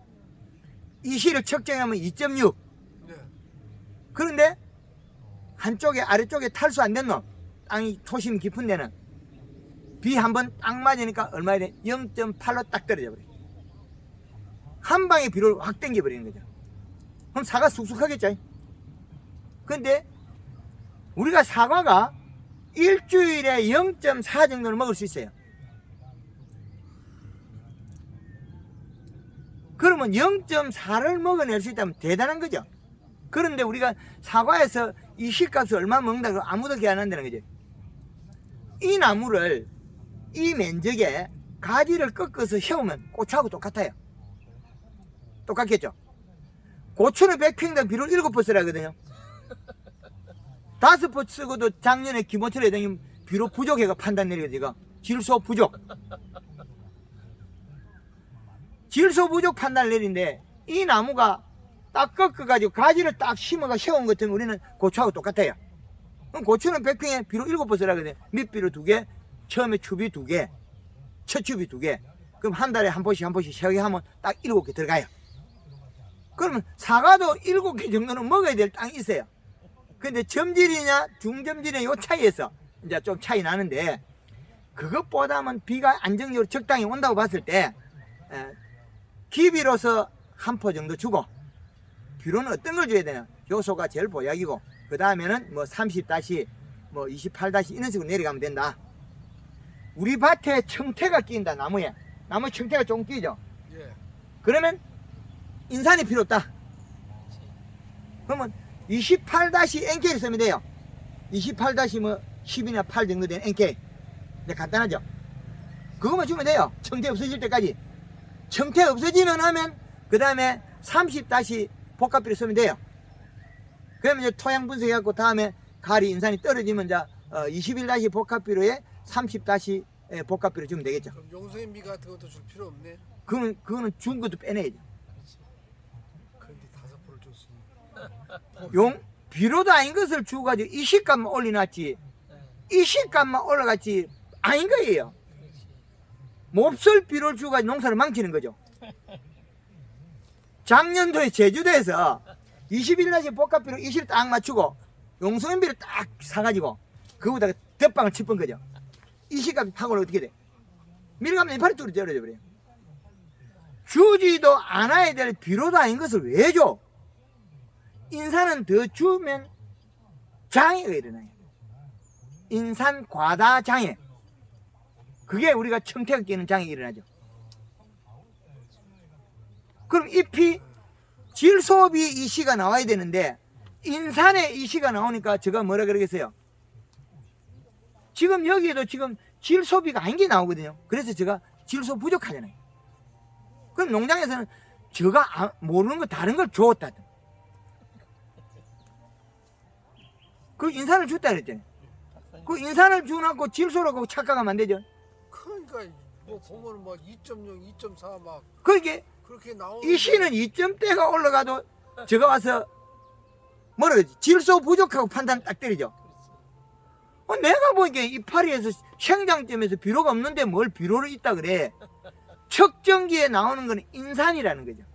이시를 측정하면 2.6. 네. 그런데 한쪽에 아래쪽에 탈수 안 된 놈, 땅이 토심 깊은 데는 비 한 번 딱 맞으니까 얼마야 돼? 0.8로 딱 떨어져 버려. 한 방에 비료를 확 당겨 버리는 거죠. 그럼 사과 쑥쑥하겠죠. 근데 우리가 사과가 일주일에 0.4 정도를 먹을 수 있어요. 그러면 0.4를 먹어낼 수 있다면 대단한 거죠. 그런데 우리가 사과에서 이 시값을 얼마 먹는다고 아무도 기억 안 한다는 거죠. 이 나무를 이 면적에 가지를 꺾어서 세우면 고추하고 똑같아요. 똑같겠죠. 고추는 100평당 비료를 7번 쓰라 하거든요. 5번 쓰고도 작년에 김호철 회장님 비료 부족해가 판단 내리거든요. 질소 부족. 질소 부족 판단을 내린데 이 나무가 딱 꺾어가지고 가지를 딱 심어가 세운 것 같으면 우리는 고추하고 똑같아요. 그럼 고추는 100평에 비료 7번 쓰라 하거든요. 밑비료 2개, 처음에 추비 2개, 첫 추비 2개. 그럼 한 달에 한 번씩 세게 하면 딱 7개 들어가요. 그러면 사과도 7개 정도는 먹어야 될 땅이 있어요. 근데 점질이냐 중점질이냐 요 차이에서 이제 좀 차이 나는데 그것보다는 비가 안정적으로 적당히 온다고 봤을 때 기비로서 한 포 정도 주고 비료는 어떤 걸 줘야 되냐 요소가 제일 보약이고 그 다음에는 뭐 30- 뭐 28- 이런 식으로 내려가면 된다. 우리 밭에 청태가 끼인다. 나무에 청태가 좀 끼죠. 예. 그러면 인산이 필요 없다. 그러면 28-NK를 쓰면 돼요. 28- 10이나 8 정도 된 NK. 이제 간단하죠. 그것만 주면 돼요. 청태 없어질 때까지. 청태 없어지면 하면 그 다음에 30- 복합비료 쓰면 돼요. 그러면 이제 토양 분석해갖고 다음에 가리 인산이 떨어지면 이제 21- 복합비료에 30- 복합비료 주면 되겠죠. 그럼 용수인비 같은 것도 줄 필요 없네. 그거는 준 것도 빼내야죠. 그런데 5포를 줬으니. 비료도 아닌 것을 주가지고 이 시값만 올려놨지 이 시값만 올라갔지 아닌 거예요. 몹쓸 비료를 주가지고 농사를 망치는 거죠. 작년도에 제주도에서 21- 복합비료 이시를 딱 맞추고 용성인비를 딱 사가지고 그거보다가 덧방을 칠 뻔 거죠. 이 시값이 파고는 어떻게 돼? 밀가면 이파리 뚜루 떨어져 버려요. 주지도 않아야 될 비료도 아닌 것을 왜 줘? 인산은 더 주면 장애가 일어나요. 인산 과다 장애. 그게 우리가 청태가 끼는 장애가 일어나죠. 그럼 잎이 질소비 이시가 나와야 되는데 인산의 이시가 나오니까 제가 뭐라 그러겠어요? 지금 여기에도 지금 질소비가 아닌 게 나오거든요. 그래서 제가 질소 부족하잖아요. 그럼 농장에서는 제가 모르는 거 다른 걸 줬다. 그 인산을 줬다 그랬잖아요. 그 인산을 주놓고 질소라고 착각하면 안 되죠. 그러니까 뭐 보면 뭐 2.0, 2.4 막 그게 그렇게 나오는. 이 시는 2점대가 올라가도 제가 와서 뭐라 그러지? 질소 부족하고 판단 딱 때리죠. 내가 보니까 이파리에서 생장점에서 비료가 없는데 뭘 비료를 있다 그래. 측정기에 나오는 건 인산이라는 거죠.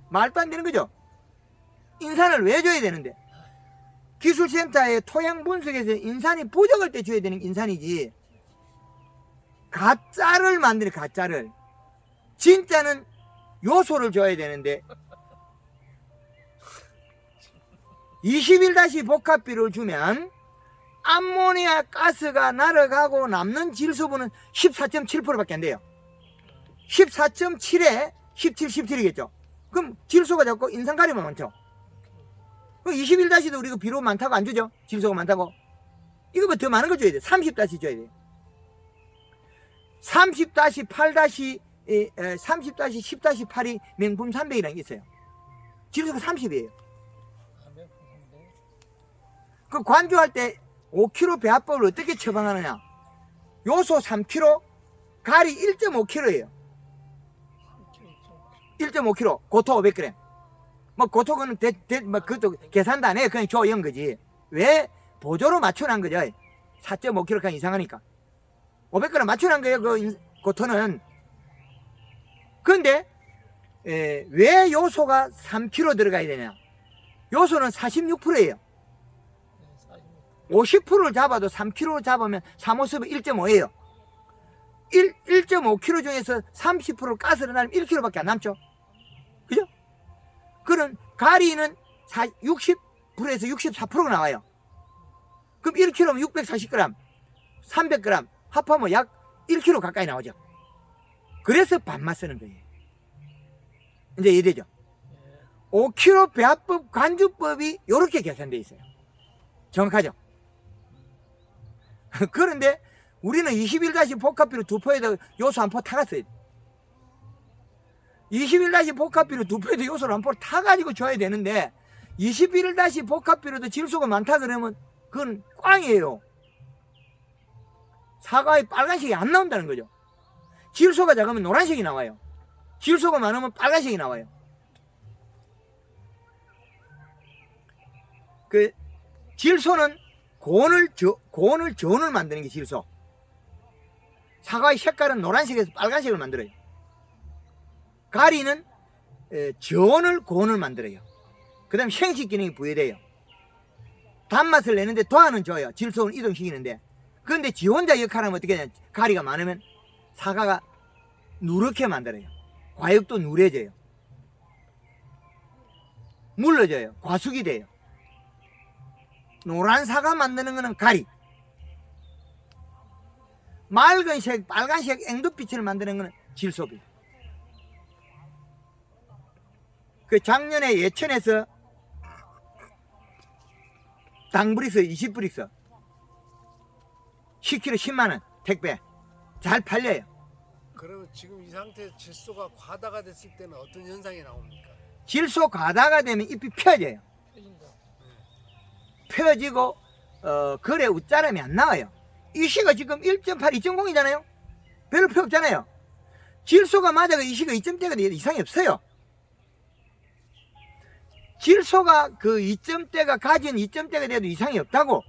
말도 안 되는 거죠. 인산을 왜 줘야 되는데? 기술센터에 토양 분석에서 인산이 부족할 때 줘야 되는 인산이지. 가짜를 만드는 가짜를. 진짜는 요소를 줘야 되는데 21- 복합비를 주면 암모니아 가스가 날아가고 남는 질소분은 14.7%밖에 안 돼요. 14.7에 17, 17이겠죠. 그럼 질소가 적고 인산가리만 많죠. 그럼 21-도 우리가 비료 많다고 안 주죠. 질소가 많다고. 이거보다 더 많은 걸 줘야 돼. 30- 줘야 돼. 30-8- 30-10-8이 맹품 300이라는 게 있어요. 질소가 30이에요. 그 관주할 때 5kg 배합법을 어떻게 처방하느냐? 요소 3kg, 가리 1.5kg예요. 1.5kg, 고토 500g. 뭐 고토는 뭐 그것도 계산도 안 해요. 그냥 줘 이런 거지. 왜 보조로 맞춰놓은 거죠? 4.5kg 이상하니까 500g 맞춰놓은 거예요. 그 고토는. 그런데 왜 요소가 3kg 들어가야 되냐? 요소는 46%예요. 50%를 잡아도 3kg 잡으면 3호습은 1.5예요. 1.5kg 중에서 30% 가스를 날리면 1kg밖에 안 남죠. 그죠? 그럼 가리는 60%에서 64%가 나와요. 그럼 1kg면 640g, 300g 합하면 약 1kg 가까이 나오죠. 그래서 반만 쓰는 거예요. 이제 이해되죠? 5kg 배합법 관주법이 이렇게 계산되어 있어요. 정확하죠? 그런데 우리는 21- 복합비료 2포에다 요소 1포 타갔어요. 21- 복합비료 2포에다 요소를 1포를 타가지고 줘야 되는데 21- 복합비료도 질소가 많다 그러면 그건 꽝이에요. 사과에 빨간색이 안 나온다는 거죠. 질소가 작으면 노란색이 나와요. 질소가 많으면 빨간색이 나와요. 그 질소는 고온을 저온을 만드는 게 질소. 사과의 색깔은 노란색에서 빨간색을 만들어요. 가리는 저온을 고온을 만들어요. 그 다음에 생식 기능이 부여돼요. 단맛을 내는데 도안은 줘요. 질소를 이동시키는데. 그런데 지 혼자 역할을 하면 어떻게 되냐? 가리가 많으면 사과가 누렇게 만들어요. 과육도 누래져요. 물러져요. 과숙이 돼요. 노란 사과 만드는 거는 가리. 맑은 색, 빨간색 앵두빛을 만드는 거는 질소비. 그 작년에 예천에서 당브릭스 20브릭스 10kg 10만원 택배 잘 팔려요. 그러면 지금 이 상태에서 질소가 과다가 됐을 때는 어떤 현상이 나옵니까? 질소 과다가 되면 잎이 펴져요. 펴지고 거래 웃자람이 안 나와요. 이 시가 지금 1.8, 2.0이잖아요. 별로 필요 없잖아요. 질소가 맞아가 이 시가 2점대가 돼도 이상이 없어요. 질소가 그 2점대가 가진 2점대가 돼도 이상이 없다고.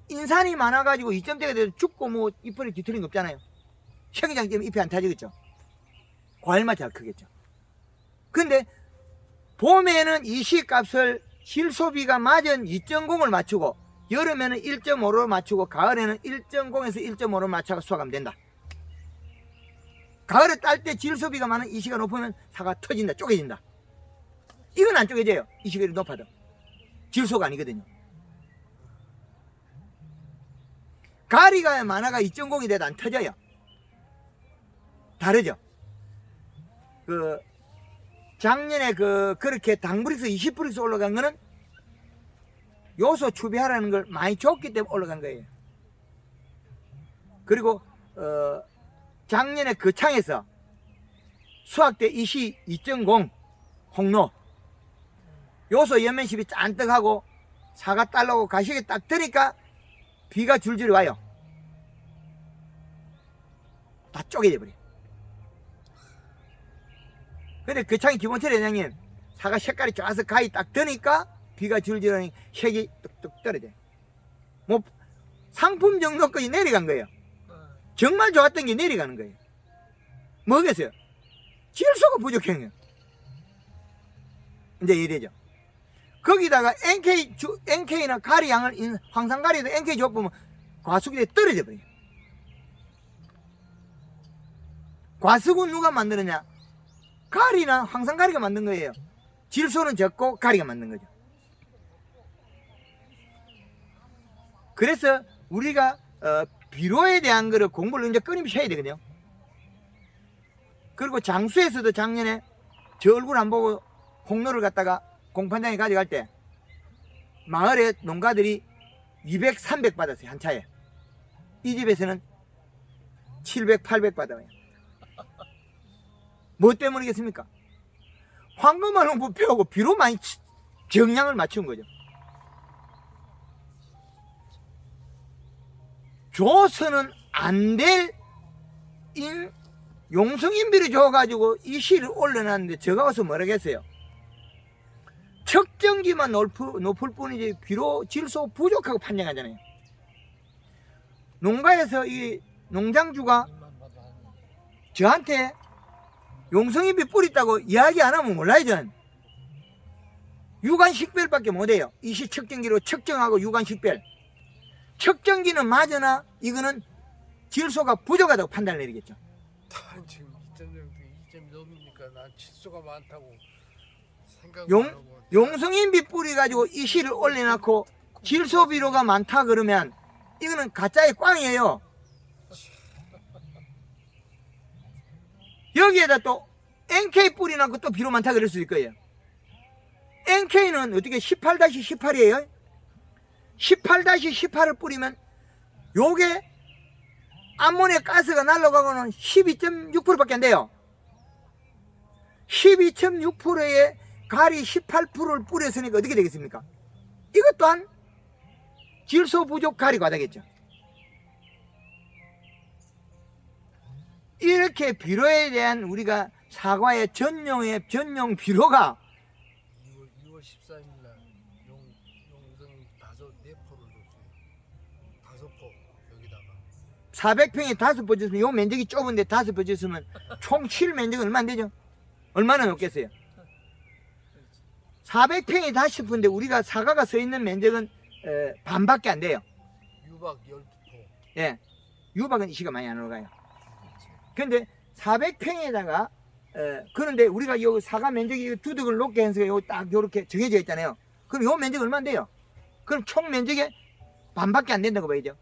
인산이 많아가지고 2점대가 돼도 죽고 뭐 잎이 뒤틀린 거 없잖아요. 식이장 때문에 잎이 안 타지겠죠. 과일만 잘 크겠죠. 근데 봄에는 이 시 값을 질소비가 맞은 2.0을 맞추고 여름에는 1.5로 맞추고 가을에는 1.0에서 1.5로 맞춰서 수확하면 된다. 가을에 딸 때 질소비가 많은 이 시가 높으면 사과 터진다, 쪼개진다. 이건 안 쪼개져요. 이 시가 높아도. 질소가 아니거든요. 가리가 많아가 2.0이 돼도 안 터져요. 다르죠. 작년에 그렇게 당브릭스 20브릭스 올라간 거는 요소 추비하라는 걸 많이 줬기 때문에 올라간 거예요. 그리고 작년에 거창에서 수확 때 이시 2.0 홍로 요소 연면십이 잔뜩 하고 사과 딸라고 가시게 딱 드니까 비가 줄줄이 와요. 다 쪼개져 버려. 근데 거창이 김원철 회장님 사과 색깔이 좋아서 가위 딱 드니까 비가 줄줄 오니 색이 뚝뚝 떨어져. 뭐 상품 정도까지 내려간 거예요. 정말 좋았던 게 내려가는 거예요. 뭐겠어요? 질소가 부족한 거예요. 이제 이래죠. 거기다가 NK나 가리 양을 황산가리도 NK 줘보면 과수기에 떨어져 버려요. 과수구 누가 만드느냐? 가리는 항상 가리가 만든 거예요. 질소는 적고 가리가 만든 거죠. 그래서 우리가 비료에 대한 거를 공부를 이제 끊임없이 해야 되거든요. 그리고 장수에서도 작년에 제 얼굴 안 보고 홍로를 갖다가 공판장에 가져갈 때 마을에 농가들이 200, 300 받았어요. 한 차에. 이 집에서는 700, 800 받아요. 뭐 때문이겠습니까? 황금알 농부 배우고 비료 많이 정량을 맞춘 거죠. 줘서는 안 될 용성인비를 줘가지고 이 시를 올려놨는데 제가 와서 뭐라겠어요? 측정기만 높을 뿐이지 비료 질소 부족하고 판정하잖아요. 농가에서 이 농장주가 저한테 용성인비 뿌렸다고 이야기 안 하면 몰라요. 저는 유관식별밖에 못해요. 이 시 측정기로 측정하고 유관식별. 측정기는 맞으나 이거는 질소가 부족하다고 판단을 내리겠죠. 난 지금 2점 넘으니까 난 질소가 많다고 생각 용- 안 하고. 용성인비 뿌려가지고 이 시를 올려놓고 질소 비료가 많다 그러면 이거는 가짜의 꽝이에요. 여기에다 또 NK 뿌려놓고 또 비료 많다 그럴 수 있을 거예요. NK는 어떻게 18-18이에요? 18-18을 뿌리면 요게 암모니아 가스가 날아가고는 12.6%밖에 안 돼요. 12.6%에 가리 18%를 뿌렸으니까 어떻게 되겠습니까? 이것 또한 질소 부족 가리 과다겠죠. 이렇게 비료에 대한 우리가 사과의 전용 비료가 2월 14일 날 용성이 4포를 줬어요. 5포 여기다가 400평에 5번 줬으면 요 면적이 좁은데 5번 줬으면 총 칠 면적은 얼마 안 되죠? 얼마나 높겠어요? 400평이 다 싶은데 우리가 사과가 서 있는 면적은 반밖에 안 돼요. 유박 12포. 예, 유박은 이시가 많이 안 올라가요. 근데 400평에다가 그런데 우리가 요 사과 면적이 두둑을 높게 해서 요 딱 요렇게 정해져 있잖아요. 그럼 요 면적 얼마 안 돼요? 그럼 총 면적의 반밖에 안 된다고 봐야죠.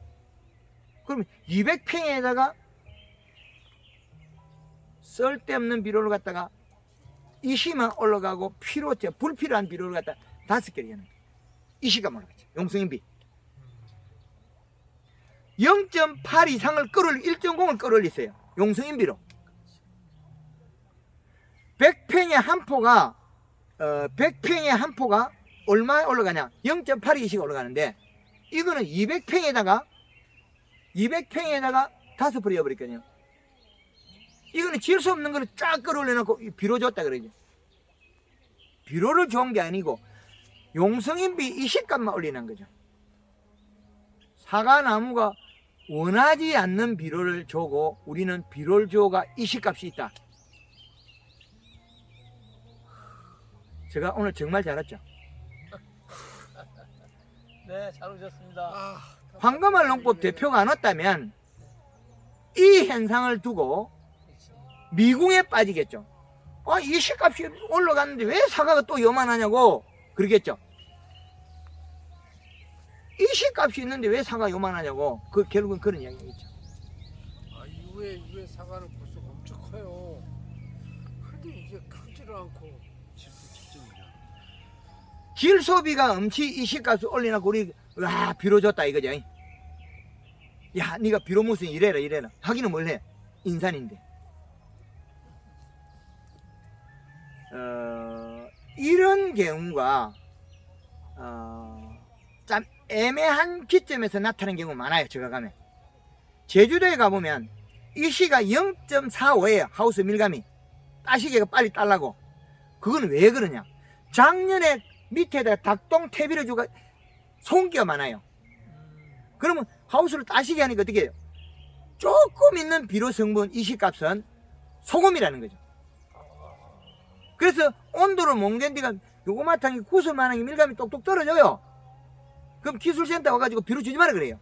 그럼 200평에다가 쓸데없는 비료를 갖다가 이시만 올라가고 불필요한 비료를 갖다 5개를 해놔요. 이시가 올라가죠. 용성인비 0.8 이상을 1.0을 끌어올리세요. 용성인비로 100평에 한 포가 100평에 한 포가 얼마 올라가냐? 0.82씩 올라가는데 이거는 200평에다가 5% 이어버렸거든요. 이거는 질 수 없는 거를 쫙 끌어올려놓고 비료 줬다 그러죠. 비료를 준 게 아니고 용성인비 이식값만 올리는 거죠. 사과나무가 원하지 않는 비료를 주고 우리는 비료를 줘가 이식값이 있다. 제가 오늘 정말 잘했죠. 네, 잘 오셨습니다. 황금알 농법 대표가 안 왔다면 이 현상을 두고 미궁에 빠지겠죠. 이식값이 올라갔는데 왜 사과가 또 요만하냐고 그러겠죠. 이식값이 있는데 왜 사과가 요만하냐고 결국은 그런 이야기겠죠. 이후에 사과는 벌써 엄청 커요. 근데 이게 크지를 않고 질소 측정이죠. 질소비가 엄치 이식값을 올려놓고 우리 비료 줬다 이거죠. 야, 네가 비료 무슨 이래라 하기는 뭘 해? 인산인데. 이런 경우가 참 애매한 기점에서 나타나는 경우가 많아요. 제가 가면 제주도에 가보면 이 시가 0.45예요. 하우스 밀감이 따시개가 빨리 딸라고. 그건 왜 그러냐? 작년에 밑에다 닭똥 태비를 주가 송기가 많아요. 그러면 하우스를 따시게 하니까 어떻게 해요? 조금 있는 비료 성분 이식값은 소금이라는 거죠. 그래서 온도를 몽된 데가 요거마탕이 구슬만한 게 밀감이 똑똑 떨어져요. 그럼 기술센터 와가지고 비료 주지 마라 그래요.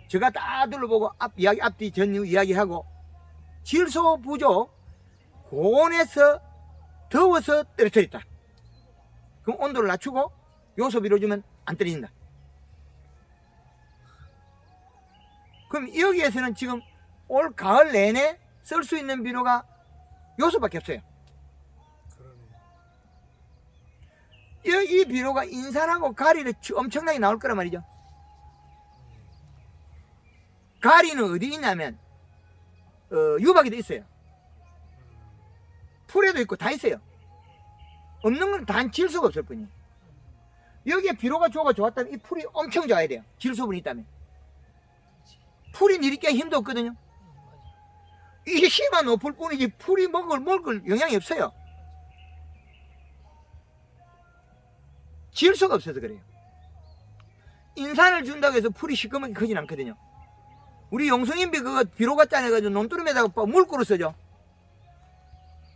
제가 다 둘러보고 앞뒤 전후 이야기하고 질소 부족 고온에서 더워서 떨어뜨렸다. 그럼 온도를 낮추고 요소 비료 주면 안 떨어진다. 그럼 여기에서는 지금 올 가을 내내 쓸 수 있는 비료가 요소밖에 없어요. 그러네. 이 비료가 인산하고 가리를 엄청나게 나올 거란 말이죠. 가리는 어디 있냐면 유박에도 있어요. 풀에도 있고 다 있어요. 없는 건 단 질소가 없을 뿐이에요. 여기에 비료가 좋았다면 이 풀이 엄청 좋아야 돼요. 질소분이 있다면. 풀이 니리끼 힘도 없거든요. 이 씨만 높을 뿐이지 풀이 먹을 영향이 없어요. 질소가 없어서 그래요. 인산을 준다고 해서 풀이 시커멓게 크진 않거든요. 우리 용성인비 그거 비료가 짜내가지고 논두름에다가 물구를 써죠.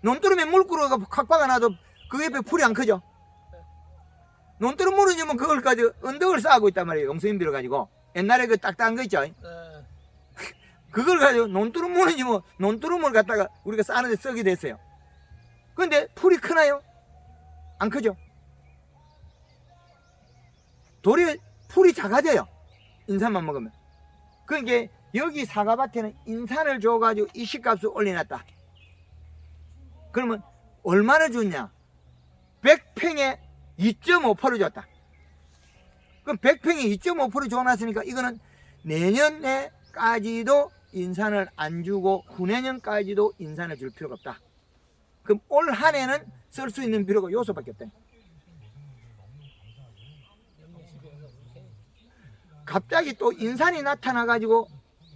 논두름에 물구가 확 박아놔도 그 옆에 풀이 안 크죠. 논두름 물을 주면 그걸 가지고 언덕을 쌓고 있단 말이에요. 용성인비를 가지고. 옛날에 그 딱딱한 거 있죠. 네. 그걸 가지고 논두름 물을 주면 논두름을 갖다가 우리가 싸는데 쓰게 됐어요. 근데 풀이 크나요? 안 크죠. 도리어 풀이 작아져요. 인산만 먹으면. 그러니까 여기 사과밭에는 인산을 줘가지고 이식값을 올려놨다. 그러면 얼마나 줬냐? 100평에 2.5% 줬다. 그럼 100평에 2.5% 줘놨으니까 이거는 내년에까지도 인산을 안 주고 후내년까지도 인산을 줄 필요가 없다. 그럼 올 한 해는 쓸 수 있는 비료가 요소밖에 없다. 갑자기 또 인산이 나타나가지고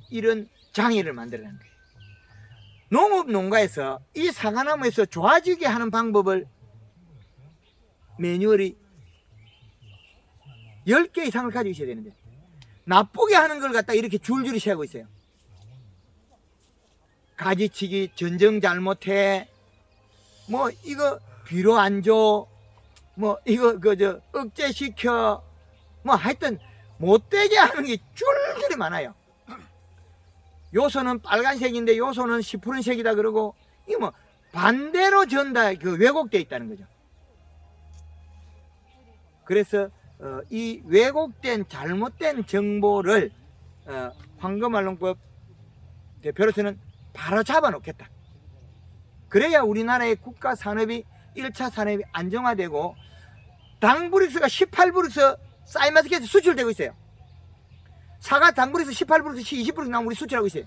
이런 장애를 만들어낸 거예요. 농업 농가에서 이 사과나무에서 좋아지게 하는 방법을 매뉴얼이 10개 이상을 가지고 있어야 되는데 나쁘게 하는 걸 갖다 이렇게 줄줄이 세우고 있어요. 가지치기, 전정 잘못해, 뭐 이거 비료 안 줘, 뭐 이거 그저 억제시켜, 뭐 하여튼 못되게 하는 게 줄줄이 많아요. 요소는 빨간색인데 요소는 10%색이다 그러고 이거 뭐 반대로 전다 그 왜곡되어 있다는 거죠. 그래서 이 왜곡된 잘못된 정보를 황금알롱법 대표로서는 바로 잡아놓겠다. 그래야 우리나라의 국가 산업이 1차 산업이 안정화되고 당브릭스가 18브릭스 사이마스켓에 수출되고 있어요. 사과 당브릭스 18브릭스 20브릭스 나오면 우리 수출하고 있어요.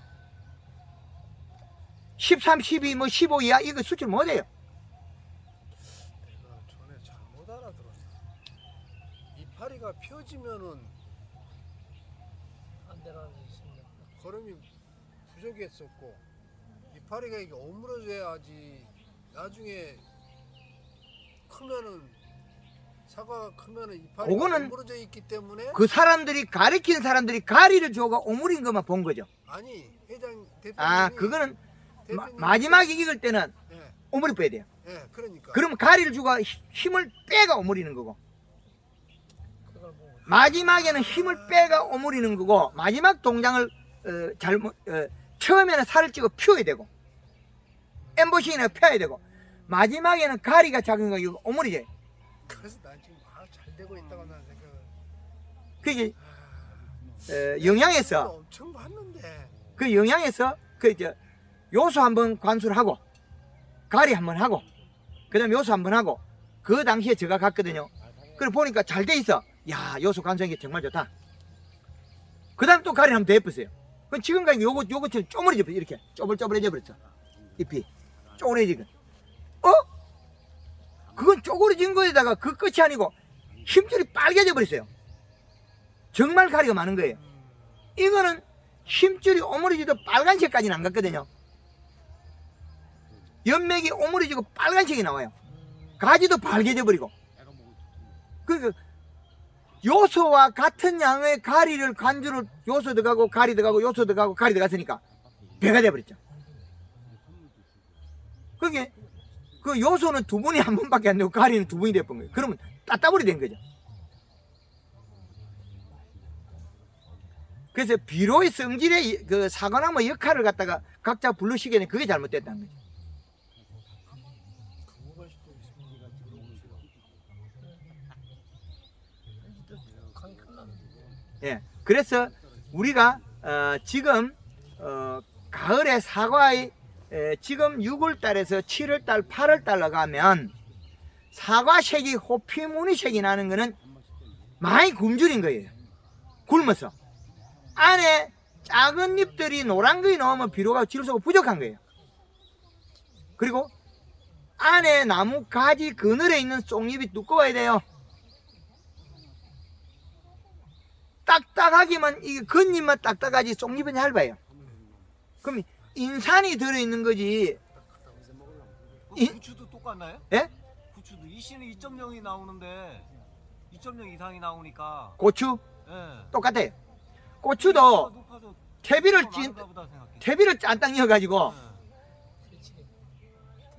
13, 12, 뭐 15 이하 이거 수출 못해요. 내가 전에 잘못 알아들었어. 이파리가 펴지면은 안 되라는 게 있습니다. 거름이 부족했었고 이파리가 이게 오므러져야지 나중에 크면은 사과가 크면은 이파리가 그거는 오므러져 있기 때문에 그 사람들이 가리키는 사람들이 가리를 줘가 오므린 것만 본 거죠. 아니 회장 대표님이 그거는 대표님이 마지막에 익을 때는 예, 오므리 빼야 돼요. 예, 그러니까 그러면 가리를 주가 힘을 빼가 오므리는 거고 그걸 보고 마지막에는 힘을 빼가 오므리는 거고 마지막 동작을 처음에는 살을 찌고 피워야 되고 엠보싱이나 펴야 되고 마지막에는 가리가 작은 거 이거 오므리죠. 그래서 난 지금 잘 되고 있다고 난 생각을 그게 영양에서 엄청 봤는데 그 영양에서 요소 한번 관수를 하고 가리 한번 하고 그다음에 요소 한번 하고 그 당시에 제가 갔거든요. 그래 보니까 잘 돼 있어. 야 요소 관수하는 게 정말 좋다. 그다음 또 가리 한번 더 해봤어요. 그 지금까지 요거처럼 쪼물해져 버렸어. 이렇게 쪼글쪼글해져 버렸어. 잎이 쪼그레지고 그건 쪼그레진 거에다가 그 끝이 아니고 힘줄이 빨개져 버렸어요. 정말 가리가 많은 거예요. 이거는 힘줄이 오므려지도 빨간색까지는 안 갔거든요. 연맥이 오므려지고 빨간색이 나와요. 가지도 빨개져 버리고. 그 요소와 같은 양의 가리를 관주를 요소 들어가고 가리 들어가고 요소 들어가고 가리 들어갔으니까 배가 돼버렸죠. 그게 그 요소는 두 분이 한 번밖에 안 되고 가리는 두 분이 돼본 거예요. 그러면 따따블이 된 거죠. 그래서 비료의 성질의 그 사과나무 역할을 갖다가 각자 분류시키는 그게 잘못됐다는 거죠. 예. 그래서 우리가 지금 가을에 사과의 지금 6월달에서 7월달, 8월달 나가면 사과색이 호피무늬색이 나는 거는 많이 굶주린 거예요. 굶어서 안에 작은 잎들이 노란 거에 넣으면 비료가 질소가 부족한 거예요. 그리고 안에 나무 가지 그늘에 있는 쪽잎이 두꺼워야 돼요. 딱딱하기만 이게 겉잎만 딱딱하지 쪽잎은 얇아요. 그럼 인산이 들어있는 거지. 부추도 똑같나요? 예? 부추도 이 씨는 2.0이 나오는데 2.0 이상이 나오니까 고추 예. 똑같아요. 고추도 높아서 퇴비를 더 찐 많은가 보다 생각해. 퇴비를 짠딱 넣어가지고 예. 그렇지.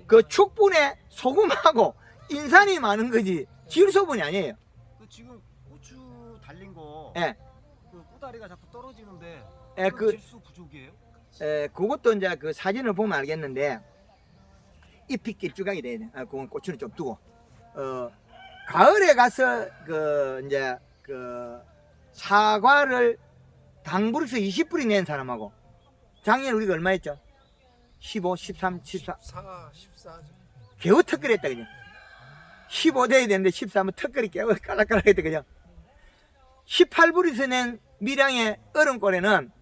그 축분에 소금하고 인산이 많은 거지 질소분이 아니에요. 그 지금 고추 달린 거 예. 그 꼬다리가 자꾸 떨어지는데 예, 그건 질소 부족이에요? 그것도 이제 그 사진을 보면 알겠는데 잎이 길쭉하게 돼야 돼. 그건 고추는 좀 두고. 가을에 가서 그 이제 그 사과를 당불에서 20불이 낸 사람하고 작년 우리가 얼마 했죠? 15, 13, 14. 14. 겨우 턱걸이 했다 그죠? 15 돼야 되는데 13은 턱걸이 겨우 깔락깔락 했다 그죠? 18불에서 낸 밀양의 얼음골에는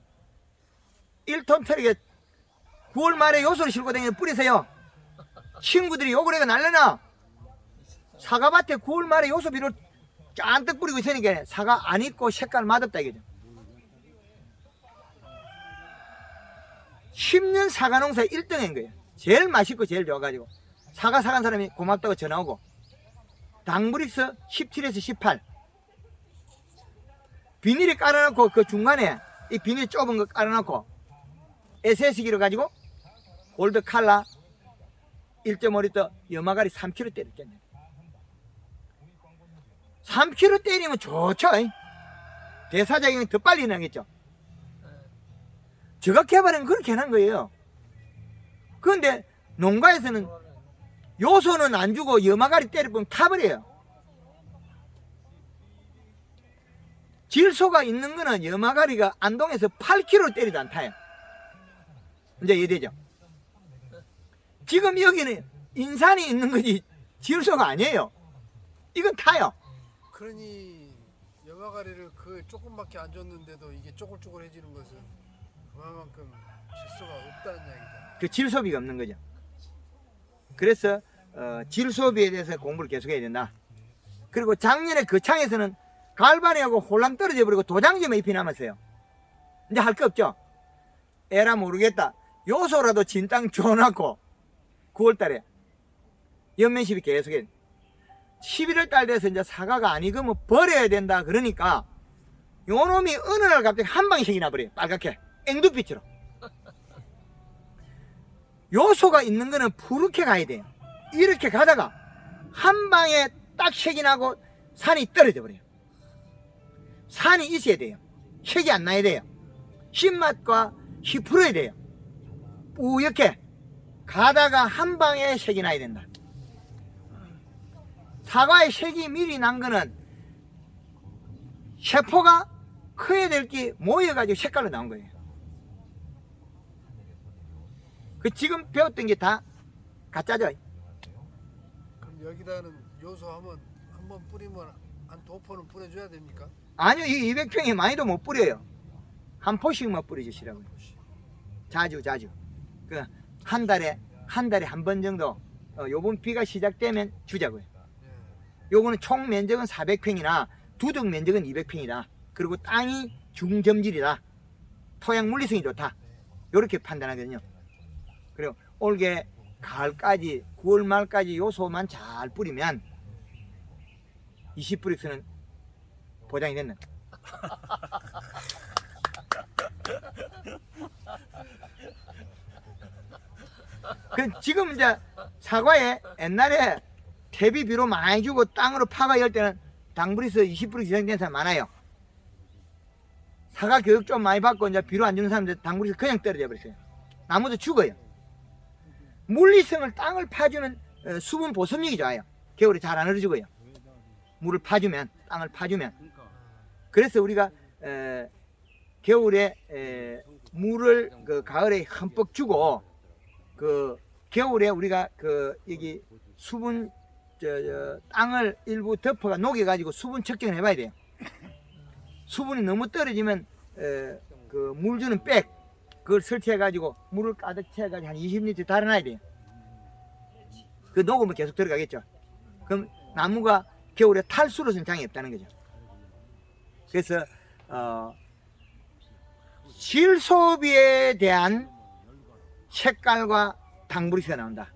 1톤 트럭에 9월 말에 요소를 싣고 다니는 뿌리세요. 친구들이 욕을 해가 날려나. 사과밭에 9월 말에 요소 비료 잔뜩 뿌리고 있으니까 사과 안 익고 색깔 맛없다 이거죠. 10년 사과 농사 1등인 거예요. 제일 맛있고 제일 좋아가지고 사과 사간 사람이 고맙다고 전화 오고 당브릭스 17에서 18 비닐이 깔아놓고 그 중간에 이 비닐 좁은 거 깔아놓고 SS기로 가지고 골드 칼라 1.5리터 염화가리 3kg 때렸겠네. 3kg 때리면 좋죠. 대사작용이 더 빨리 나겠죠. 저가 개발은 그렇게 해놓은 거예요. 그런데 농가에서는 요소는 안 주고 염화가리 때려보면 타버려요. 질소가 있는 거는 염화가리가 안동에서 8kg 때리도 안 타요. 이제 이해되죠? 지금 여기는 인산이 있는 거지 질소가 아니에요. 이건 타요. 그러니 염화가리를 그 조금밖에 안 줬는데도 이게 쪼글쪼글해지는 것은 그만큼 질소가 없다는 이야기다. 그 질소비가 없는 거죠. 그래서 질소비에 대해서 공부를 계속해야 된다. 그리고 작년에 거창에서는 갈반이하고 홀랑 떨어져 버리고 도장지만 잎이 남았어요. 이제 할 거 없죠. 에라 모르겠다. 요소라도 진땅 줘놓고 9월달에 연면십이 계속해. 11월달 돼서 이제 사과가 안 익으면 버려야 된다. 그러니까 요놈이 어느 날 갑자기 한 방에 색이 나버려요. 빨갛게 앵두빛으로. 요소가 있는 거는 푸르게 가야 돼요. 이렇게 가다가 한 방에 딱 색이 나고 산이 떨어져 버려요. 산이 있어야 돼요. 색이 안 나야 돼요. 신맛과 희 풀어야 돼요. 뿌옇게 가다가 한 방에 색이 나야 된다. 사과의 색이 미리 난 거는 세포가 커야 될 게 모여가지고 색깔로 나온 거예요. 그 지금 배웠던 게 다 가짜죠. 그럼 여기다는 요소하면 한번 뿌리면 한 2포는 뿌려줘야 됩니까? 아니요, 이 200평에 많이도 못 뿌려요. 한 포씩만 뿌려주시라고요. 자주. 그 한 달에 한 번 정도 요번 비가 시작되면 주자고요. 요거는 총 면적은 400평이나 두둑 면적은 200평이다. 그리고 땅이 중점질이다. 토양 물리성이 좋다. 요렇게 판단하거든요. 그리고 올게 가을까지 9월 말까지 요소만 잘 뿌리면 20브릭스는 보장이 됐는. 그 지금 이제 사과에 옛날에 퇴비 비료 많이 주고 땅으로 파가 열 때는 당브리스 20% 이상 된 사람 많아요. 사과 교육 좀 많이 받고 이제 비료 안 주는 사람들 당브리스 그냥 떨어져 버렸어요. 나무도 죽어요. 물리성을 땅을 파주는 수분 보습력이 좋아요. 겨울에 잘 안 얼어죽어요. 물을 파주면, 땅을 파주면. 그래서 우리가 겨울에 물을 그 가을에 흠뻑 주고 그 겨울에 우리가 그 여기 수분 땅을 일부 덮어가 녹여가지고 수분 측정을 해봐야 돼요. 수분이 너무 떨어지면 그 물 주는 백 그걸 설치해가지고 물을 가득 채워가지고 한 20리터 달아놔야 돼요. 그 녹으면 계속 들어가겠죠. 그럼 나무가 겨울에 탈수로서는 장애 없다는 거죠. 그래서 질소비에 대한 색깔과 당부리스가 나온다.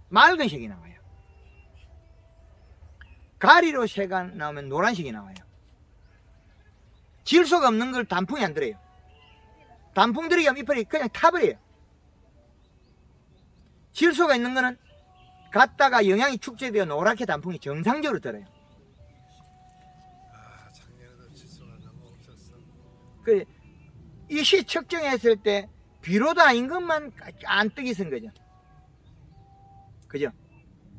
맑은 색이 나와요. 가리로 색이 나오면 노란색이 나와요. 질소가 없는 걸 단풍이 안 들어요. 단풍 들이게 하면 잎이 그냥 타버려요. 질소가 있는 거는 갔다가 영양이 축제되어 노랗게 단풍이 정상적으로 들어요. 작년에도 질소가 너무 없었어. 그 이시 측정했을 때 비료도 아닌 것만 안 뜨기 쓴 거죠. 그죠?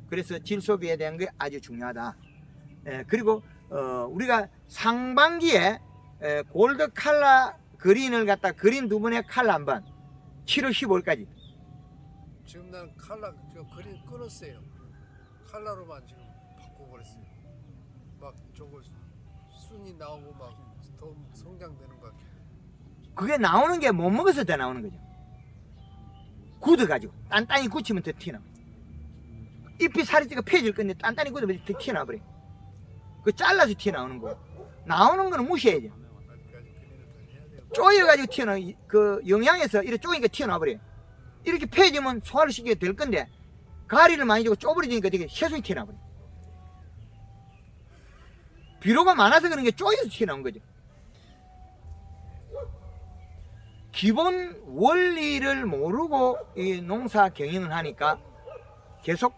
그래서 질소비에 대한 게 아주 중요하다. 그리고 우리가 상반기에 골드 칼라 그린을 갖다 그린 두 번에 칼라 한 번 7월 15일까지 지금 난 칼라 저 그린 끊었어요. 칼라로만 지금 바꿔버렸어요. 막 저거 순이 나오고 막 더 성장되는 것 같아요. 그게 나오는 게 못 먹어서 더 나오는 거죠. 굳어가지고 단단히 굳히면 더 튀어나와. 잎이 살이 찌고 펴질 건데 단단히 굳으면 더 튀어나와버려. 그 잘라서 튀어나오는 거. 나오는 거는 무시해야죠. 아직까지 그린을 더 해야 돼요. 쪼여가지고 튀어나와. 그 영양에서 이렇게 쪼이니까 튀어나와버려. 이렇게 펴지면 소화를 시키게 될 건데 가리를 많이 주고 쪼부러지니까 되게 새순이 튀어나와버려. 비료가 많아서 그런 게 쪼여서 튀어나온 거죠. 기본 원리를 모르고 이 농사 경영을 하니까 계속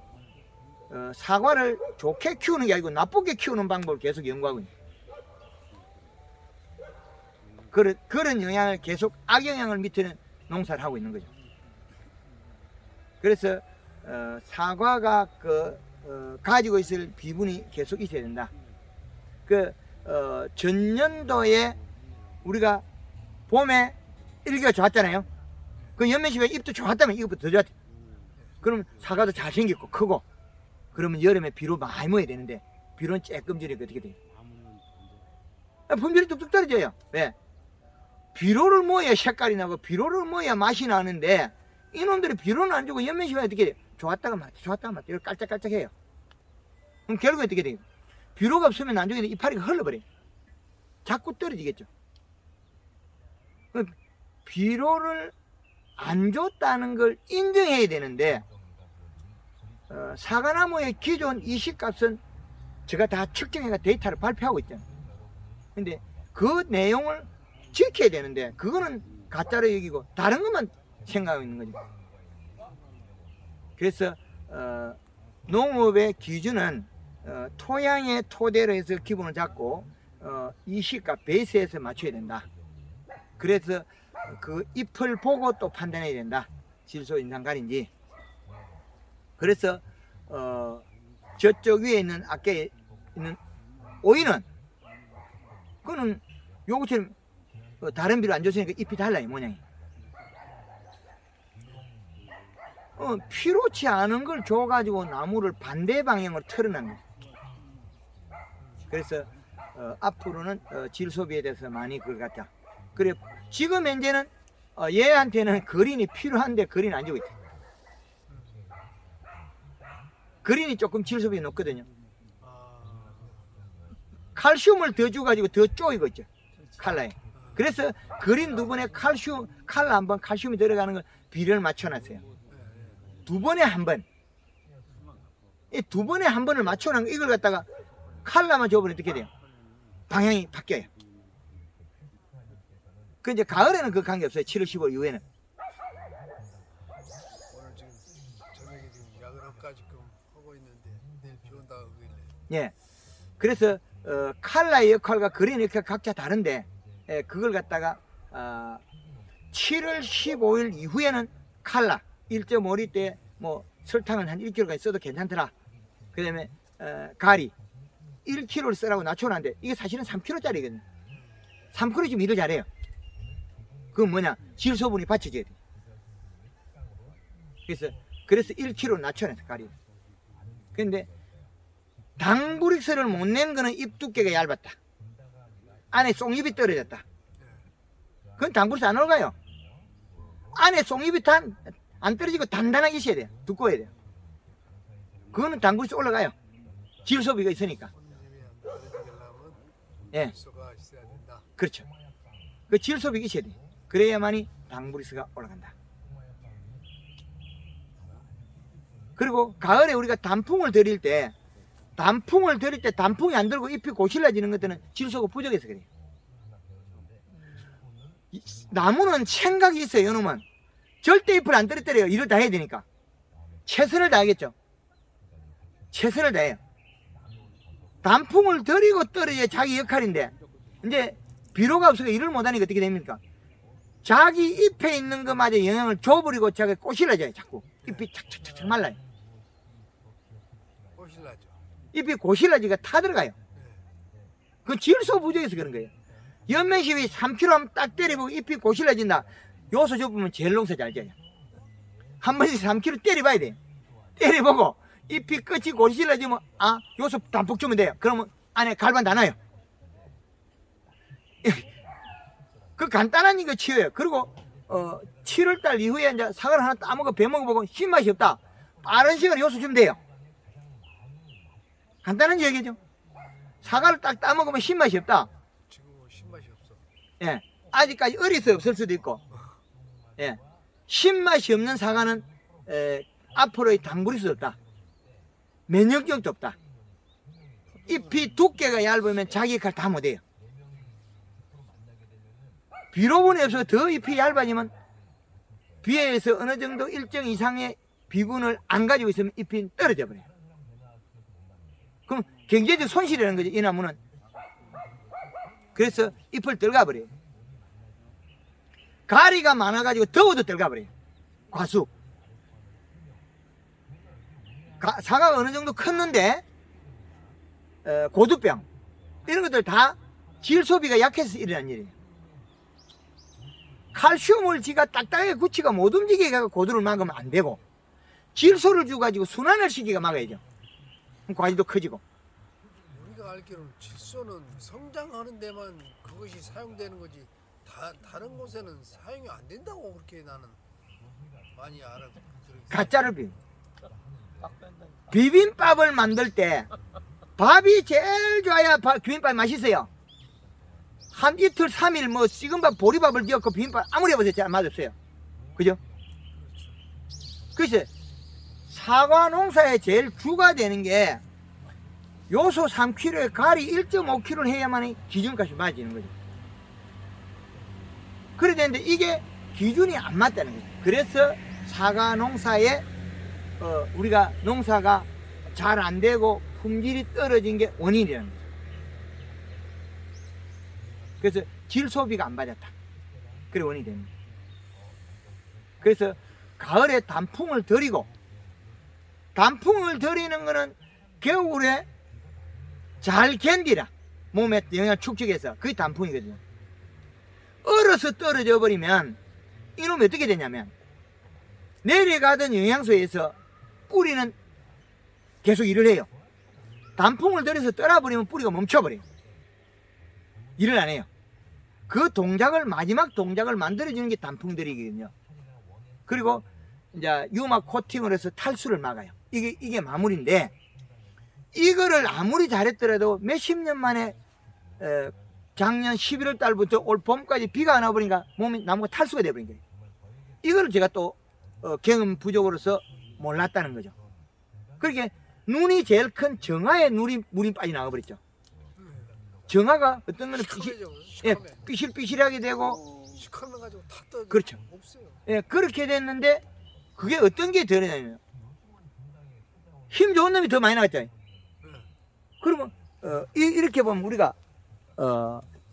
사과를 좋게 키우는 게 아니고 나쁘게 키우는 방법을 계속 연구하고 있는 그런 영향을 계속 악영향을 미치는 농사를 하고 있는 거죠. 그래서 사과가 가지고 있을 비분이 계속 있어야 된다. 전년도에 우리가 봄에 일기가 좋았잖아요. 그 연면십에 잎도 좋았다면 이것보다 더 좋았대. 그러면 사과도 잘생겼고 크고 그러면 여름에 비료 많이 먹어야 되는데 비료는 쬐끔질이 어떻게 돼요? 품질이 뚝뚝 떨어져요. 왜? 비료를 먹어야 색깔이 나고 비료를 먹어야 맛이 나는데 이놈들이 비료는 안 주고 연면십에 어떻게 돼요? 좋았다가 맞다 좋았다가 맞다 이걸 깔짝깔짝해요. 그럼 결국에 어떻게 돼요? 비료가 없으면 나중에 이파리가 흘러버려요. 자꾸 떨어지겠죠. 비료를 안 줬다는 걸 인정해야 되는데 사과나무의 기존 이식값은 제가 다 측정해가 데이터를 발표하고 있잖아요. 근데 그 내용을 지켜야 되는데 그거는 가짜로 여기고 다른 것만 생각하고 있는 거죠. 그래서 농업의 기준은 토양의 토대로 해서 기본을 잡고 이식값 베이스에서 맞춰야 된다. 그래서 그 잎을 보고 또 판단해야 된다. 질소 인상가리인지. 그래서 저쪽 위에 있는 아까 있는 오이는 그거는 요것처럼 다른 비료 안 줬으니까 잎이 달라요 모양이. 필요치 않은 걸 줘가지고 나무를 반대 방향으로 틀어난 거예요. 그래서 앞으로는 질소비에 대해서 많이 그걸 갖자. 그래 지금 현재는 얘한테는 그린이 필요한데 그린 안 주고 있다. 그린이 조금 질소비가 높거든요. 칼슘을 더 주가지고 더 쪼이고 있죠. 칼라에. 그래서 그린 두 번에 칼슘, 칼라 한 번 칼슘이 들어가는 걸 비료를 맞춰놨어요. 두 번에 한 번. 이 두 번에 한 번을 맞춰놓은 이걸 갖다가 칼라만 줘버리면 어떻게 돼요? 방향이 바뀌어요. 그 이제 가을에는 그 관계 없어요. 7월 15일 이후에는. 오늘 지금 저녁에 지금 야근업까지 하고 있는데 내일 비 온다고 그러길래. 예. 그래서 칼라의 역할과 그린의 역할 각자 다른데 그걸 갖다가 7월 15일 이후에는 칼라 1.5리 때 뭐 설탕은 한 1kg까지 써도 괜찮더라. 그 다음에 가리 1kg를 쓰라고 낮춰놨는데 이게 사실은 3kg짜리거든요. 3kg 일을 잘해요. 그건 뭐냐? 질소분이 받쳐줘야 돼. 그래서 1kg 낮춰놨어, 가리. 근데 당브릭스를 못 낸 거는 잎 두께가 얇았다. 안에 송잎이 떨어졌다. 그건 당브릭스 안 올라가요. 안에 송잎이 안 떨어지고 단단하게 있어야 돼요. 두꺼워야 돼요. 그거는 당브릭스 올라가요. 질소비가 있으니까. 손님이 안 떨어지려면 예. 질소가 있어야 된다. 그렇죠. 그 질소비가 있어야 돼. 그래야만이 당브릭스가 올라간다. 그리고 가을에 우리가 단풍을 들일 때 단풍이 안 들고 잎이 고실라지는 것들은 질소가 부족해서 그래요. 나무는 생각이 있어요. 이놈은 절대 잎을 안 떨어뜨려요. 일을 다 해야 되니까 최선을 다하겠죠. 최선을 다해요. 단풍을 들이고 떨어야 자기 역할인데 이제 비료가 없어서 일을 못하니까 어떻게 됩니까? 자기 잎에 있는 것마저 영향을 줘버리고 자기 꼬실라져요. 자꾸 잎이 착착착착 말라요. 꼬실라죠. 잎이 고실라지가 타들어가요. 그 질소 부족해서 그런 거예요. 연면시비 3kg 하면 딱 때려보고 잎이 고실라진다. 요소 접으면 제일 농사 잘 져요. 한 번씩 3kg 때려봐야 돼요. 때려보고 잎이 끝이 고실라지면 요소 단폭 주면 돼요. 그러면 안에 갈반 다 나요. 그 간단한 이거 치워요. 그리고 7월달 이후에 이제 사과를 하나 따먹어 배먹어보고 신맛이 없다. 빠른 시간에 요소 주면 돼요. 간단한 얘기죠. 사과를 딱 따먹으면 신맛이 없다. 지금은 신맛이 없어. 예, 아직까지 어려서 없을 수도 있고, 예, 신맛이 없는 사과는 앞으로의 당브릭스도 없다. 면역력도 없다. 잎이 두께가 얇으면 자기 역할 다 못해요. 비료분이 없어서 더 잎이 얇아지면 비에서 어느 정도 일정 이상의 비군을 안 가지고 있으면 잎이 떨어져 버려요. 그럼 경제적 손실이라는 거죠, 이 나무는. 그래서 잎을 떨가 버려요. 가리가 많아가지고 더워도 떨가 버려요. 과수. 사과가 어느 정도 컸는데 고두병 이런 것들 다 질소비가 약해서 일어난 일이에요. 칼슘을 지가 딱딱하게 구치가 못 움직이게 해서 고두를 막으면 안 되고 질소를 주가지고 순환을 시키게 막아야죠. 그럼 과일도 커지고. 우리가 알기로는 질소는 성장하는 데만 그것이 사용되는 거지 다른 곳에는 사용이 안 된다고 그렇게 나는 많이 알아들었어요. 가짜를 비빔밥을 만들 때 밥이 제일 좋아야 비빔밥이 맛있어요. 한 이틀 3일 뭐 식은 밥 보리밥을 지었고 비빔밥 아무리 해보세요 잘 맛없어요. 그죠? 그래서 사과 농사에 제일 주가 되는 게 요소 3kg에 가리 1.5kg를 해야만 기준값이 맞아지는 거죠. 그래야 되는데 이게 기준이 안 맞다는 거죠. 그래서 사과 농사에 우리가 농사가 잘 안 되고 품질이 떨어진 게 원인이라는 거죠. 그래서 질소비가 안 맞았다. 그래 원인이 됩니다. 그래서 가을에 단풍을 들이고 단풍을 들이는 거는 겨울에 잘 견디라. 몸에 영양 축적해서 그게 단풍이거든요. 얼어서 떨어져 버리면 이놈이 어떻게 되냐면 내려가던 영양소에서 뿌리는 계속 일을 해요. 단풍을 들여서 떨어버리면 뿌리가 멈춰버려요. 일을 안 해요. 그 동작을 마지막 동작을 만들어주는 게 단풍들이거든요. 그리고 이제 유막 코팅을 해서 탈수를 막아요. 이게 마무리인데 이거를 아무리 잘했더라도 몇십 년 만에 작년 11월 달부터 올 봄까지 비가 안 와버리니까 몸이 나무가 탈수가 돼버린 거예요. 이걸 제가 또 경험 부족으로서 몰랐다는 거죠. 그렇게 눈이 제일 큰 정화에 물이 빠져나가 버렸죠. 정화가 어떤 거는 삐실삐실하게 되고 시커매가지고 다 떠. 그렇죠. 없어요. 예, 그렇게 됐는데 그게 어떤 게 더 나냐면 힘 좋은 놈이 더 많이 나갔잖아요. 그러면 이렇게 보면 우리가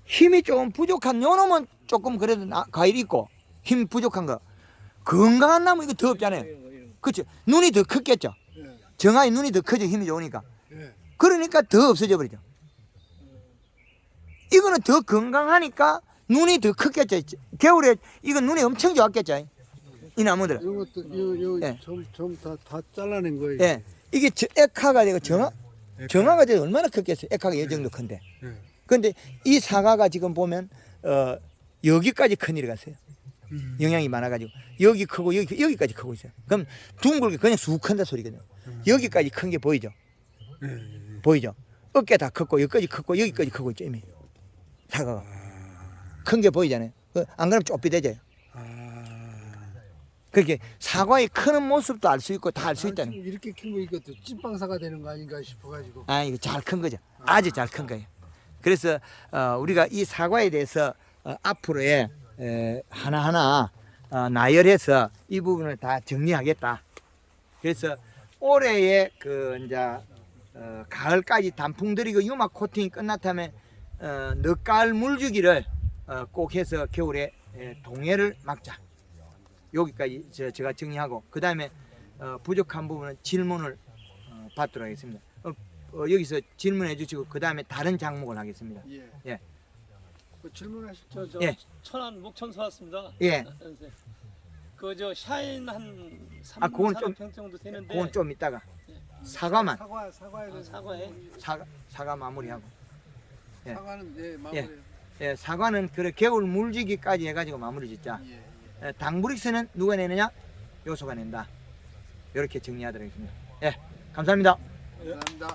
힘이 조금 부족한 요 놈은 조금 그래도 과일이 있고 힘 부족한 거 건강한 나무 이거 더 없잖아요. 그렇죠. 눈이 더 컸겠죠. 정화의 눈이 더 커져 힘이 좋으니까. 예. 그러니까 더 없어져 버리죠. 이거는 더 건강하니까 눈이 더 컸겠죠. 겨울에 이건 눈이 엄청 좋았겠죠. 이 나무들은. 이런 것도 요 예. 좀다 잘라낸 거예요. 예. 이게 액화가 되고 정화가 되고 얼마나 컸겠어요. 액화가 이 정도 큰데. 예. 근데 이 사과가 지금 보면 여기까지 큰 일이 갔어요. 영양이 많아가지고 여기 크고 여기까지 크고 있어요. 그럼 둥글게 그냥 쑥 큰다 소리거든요. 여기까지 큰 게 보이죠? 보이죠? 어깨 다 컸고 여기까지 컸고 여기까지 크고 있죠 이미. 사과가 큰 게 보이잖아요. 안 그러면 좁비대져요. 그렇게 사과의 크는 모습도 알 수 있고 다 알 수 있다는 거예요. 이렇게 키면 이것도 찐빵사가 되는 거 아닌가 싶어가지고. 아, 이거 잘 큰 거죠. 아주 잘 큰 거예요. 그래서 우리가 이 사과에 대해서 앞으로의 하나하나 나열해서 이 부분을 다 정리하겠다. 그래서 올해의 그 이제 가을까지 단풍 들이고 유막 코팅이 끝났다면 늦가을 물주기를 꼭 해서 겨울에 동해를 막자. 여기까지 제가 정리하고 그 다음에 부족한 부분은 질문을 받도록 하겠습니다. 여기서 질문해 주시고 그 다음에 다른 작목을 하겠습니다. 예. 예. 뭐 질문하시죠. 저 예. 천안 목천서 왔습니다. 예. 그저 샤인 한 3, 그건 좀- 400평 정도 되는데 그건 좀 이따가 사과만 사과에 사과에 사과 마무리하고 예. 사과는 네 마무리. 예, 사과는 그래 겨울 물주기까지 해가지고 마무리 짓자. 예. 당브릭스는 누가 내느냐? 요소가 낸다. 이렇게 정리하도록 하겠습니다. 예, 감사합니다. 감사합니다.